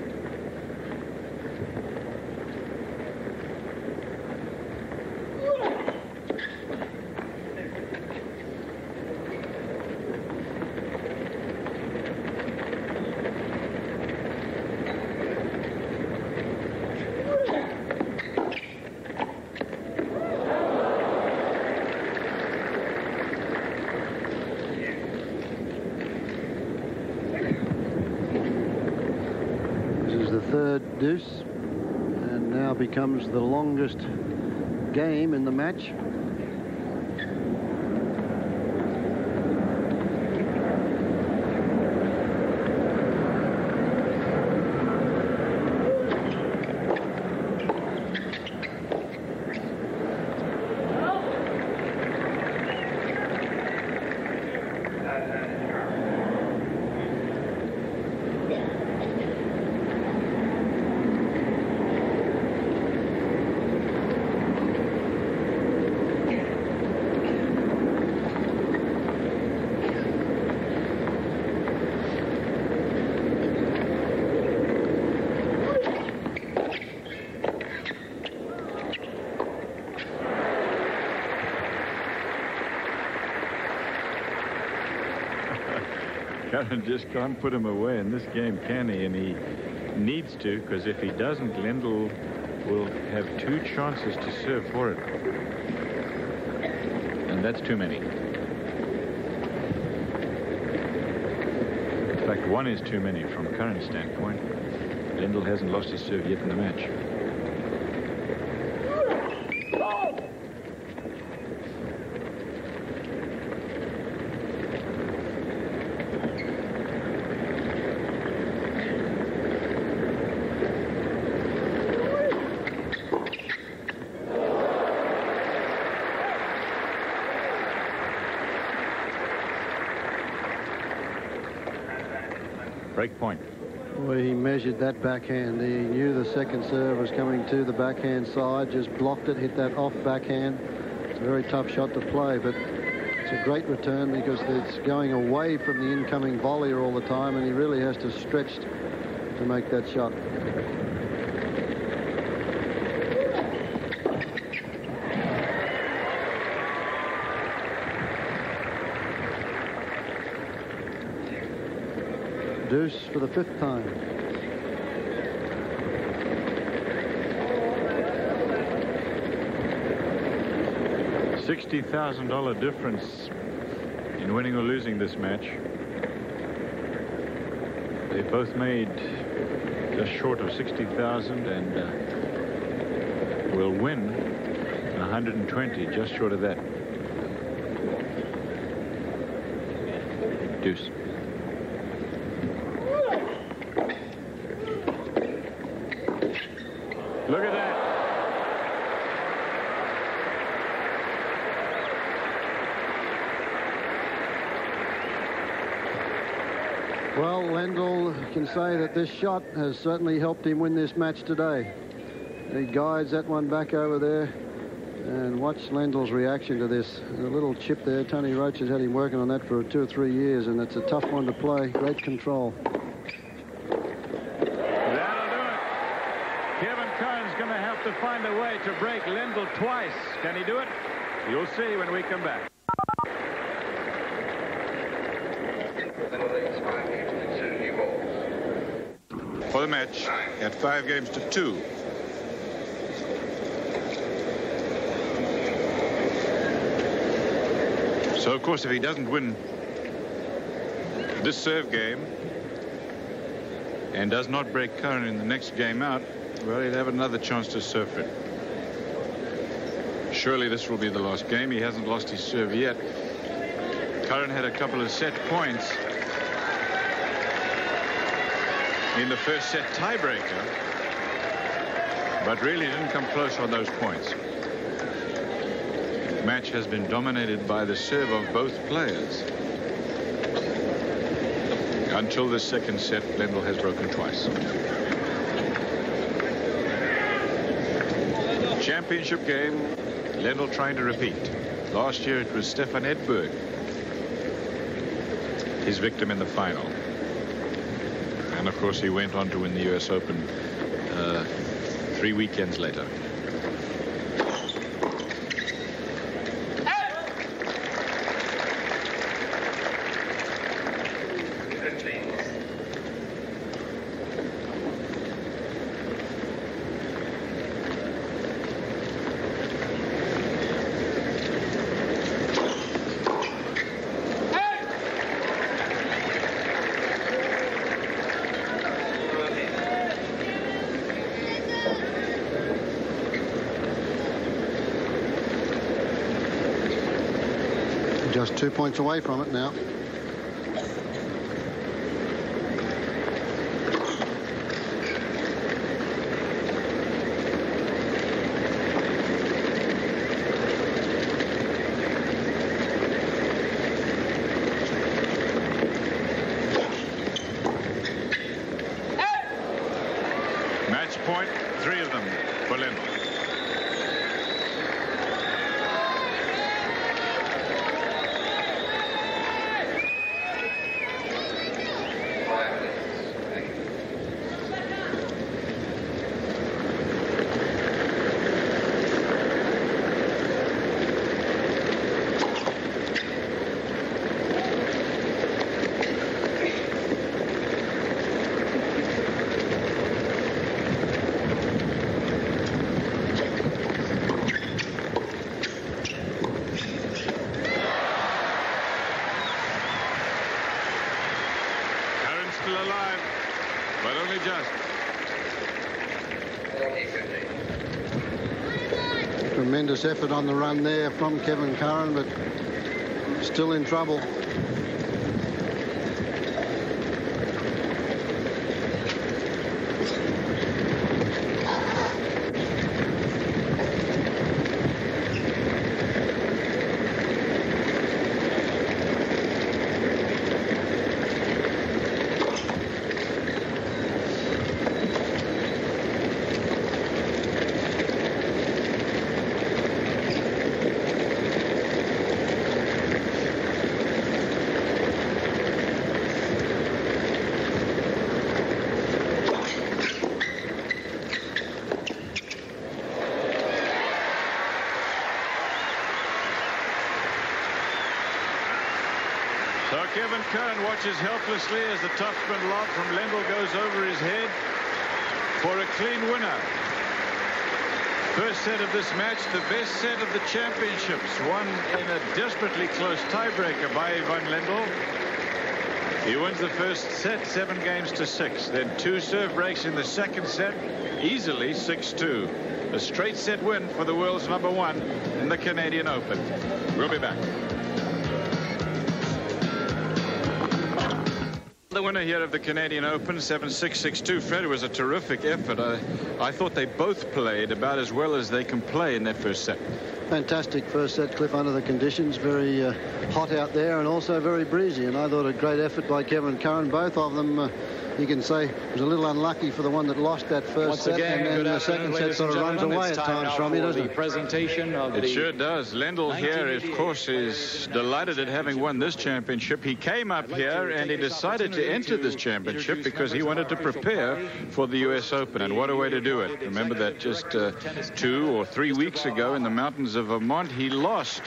Third deuce, and now becomes the longest game in the match. Curren just can't put him away in this game, can he? And he needs to, because if he doesn't, Lendl will have 2 chances to serve for it. And that's too many. In fact, 1 is too many from Curren's standpoint. Lendl hasn't lost his serve yet in the match. Break point. Well, he measured that backhand. He knew the second serve was coming to the backhand side, just blocked it, hit that off backhand. It's a very tough shot to play, but it's a great return because it's going away from the incoming volleyer all the time, and he really has to stretch to make that shot. Deuce for the 5th time. $60,000 difference in winning or losing this match. They both made just short of 60,000 and will win 120, just short of that. Deuce. Look at that. Well, Lendl can say that this shot has certainly helped him win this match today. He guides that one back over there. And watch Lendl's reaction to this. A little chip there. Tony Roach has had him working on that for 2 or 3 years, and it's a tough one to play. Great control. Going to have to find a way to break Lendl twice. Can he do it? You'll see when we come back. For the match at 5 games to 2. So, of course, if he doesn't win this serve game and does not break Curren in the next game out, well, he'll have another chance to serve it. Surely this will be the last game. He hasn't lost his serve yet. Curren had a couple of set points in the first set tiebreaker, but really didn't come close on those points. The match has been dominated by the serve of both players. Until the second set, Lendl has broken twice. Championship game, Lendl trying to repeat. Last year it was Stefan Edberg, his victim in the final. And of course he went on to win the US Open 3 weekends later. Just 2 points away from it now. Match point, 3 of them for Lendl. alive, but only just. Tremendous effort on the run there from Kevin Curren, but still in trouble. So Kevin Curren watches helplessly as the topspin lob from Lendl goes over his head for a clean winner. First set of this match, the best set of the championships, won in a desperately close tiebreaker by Ivan Lendl. He wins the first set 7-6. Then 2 serve breaks in the second set, easily 6-2. A straight set win for the world's #1 in the Canadian Open. We'll be back. The winner here of the Canadian Open, 7-6, 6-2. Fred, it was a terrific effort. I thought they both played about as well as they can play in that first set. Fantastic first set, Cliff, under the conditions. Very hot out there and also very breezy. And I thought a great effort by Kevin Curren. Both of them, you can say, was a little unlucky for the one that lost that first set. And then the second set sort of runs away at times from you, doesn't it? It sure does. Lendl here, of course, is delighted at having won this championship. He came up here and he decided to enter this championship because he wanted to prepare for the U.S. Open. And what a way to do it. Remember that just 2 or 3 weeks ago in the mountains of Vermont, he lost.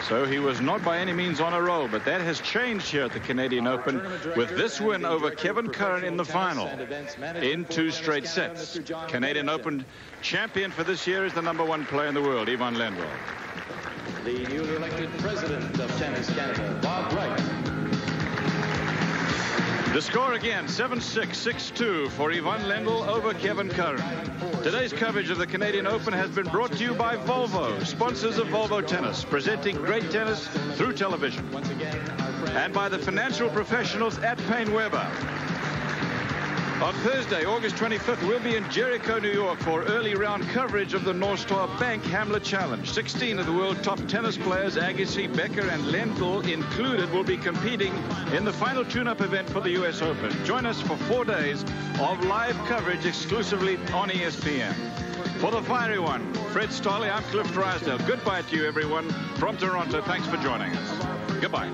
So he was not by any means on a roll, but that has changed here at the Canadian Open with this win over Kevin Curren in the final in 2 straight sets. Canadian Open champion for this year is the #1 player in the world, Ivan Lendl. The newly elected president of Tennis Canada, Bob Wright. The score again, 7-6, 6-2 for Ivan Lendl over Kevin Curren. Today's coverage of the Canadian Open has been brought to you by Volvo, sponsors of Volvo Tennis, presenting great tennis through television. And by the financial professionals at Payne Weber. On Thursday, August 25th, we'll be in Jericho, New York for early round coverage of the North Star Bank Hamlet Challenge. 16 of the world's top tennis players, Agassi, Becker, and Lendl included, will be competing in the final tune-up event for the U.S. Open. Join us for 4 days of live coverage exclusively on ESPN. For the fiery one, Fred Stolle, I'm Cliff Drysdale. Goodbye to you, everyone. From Toronto, thanks for joining us. Goodbye.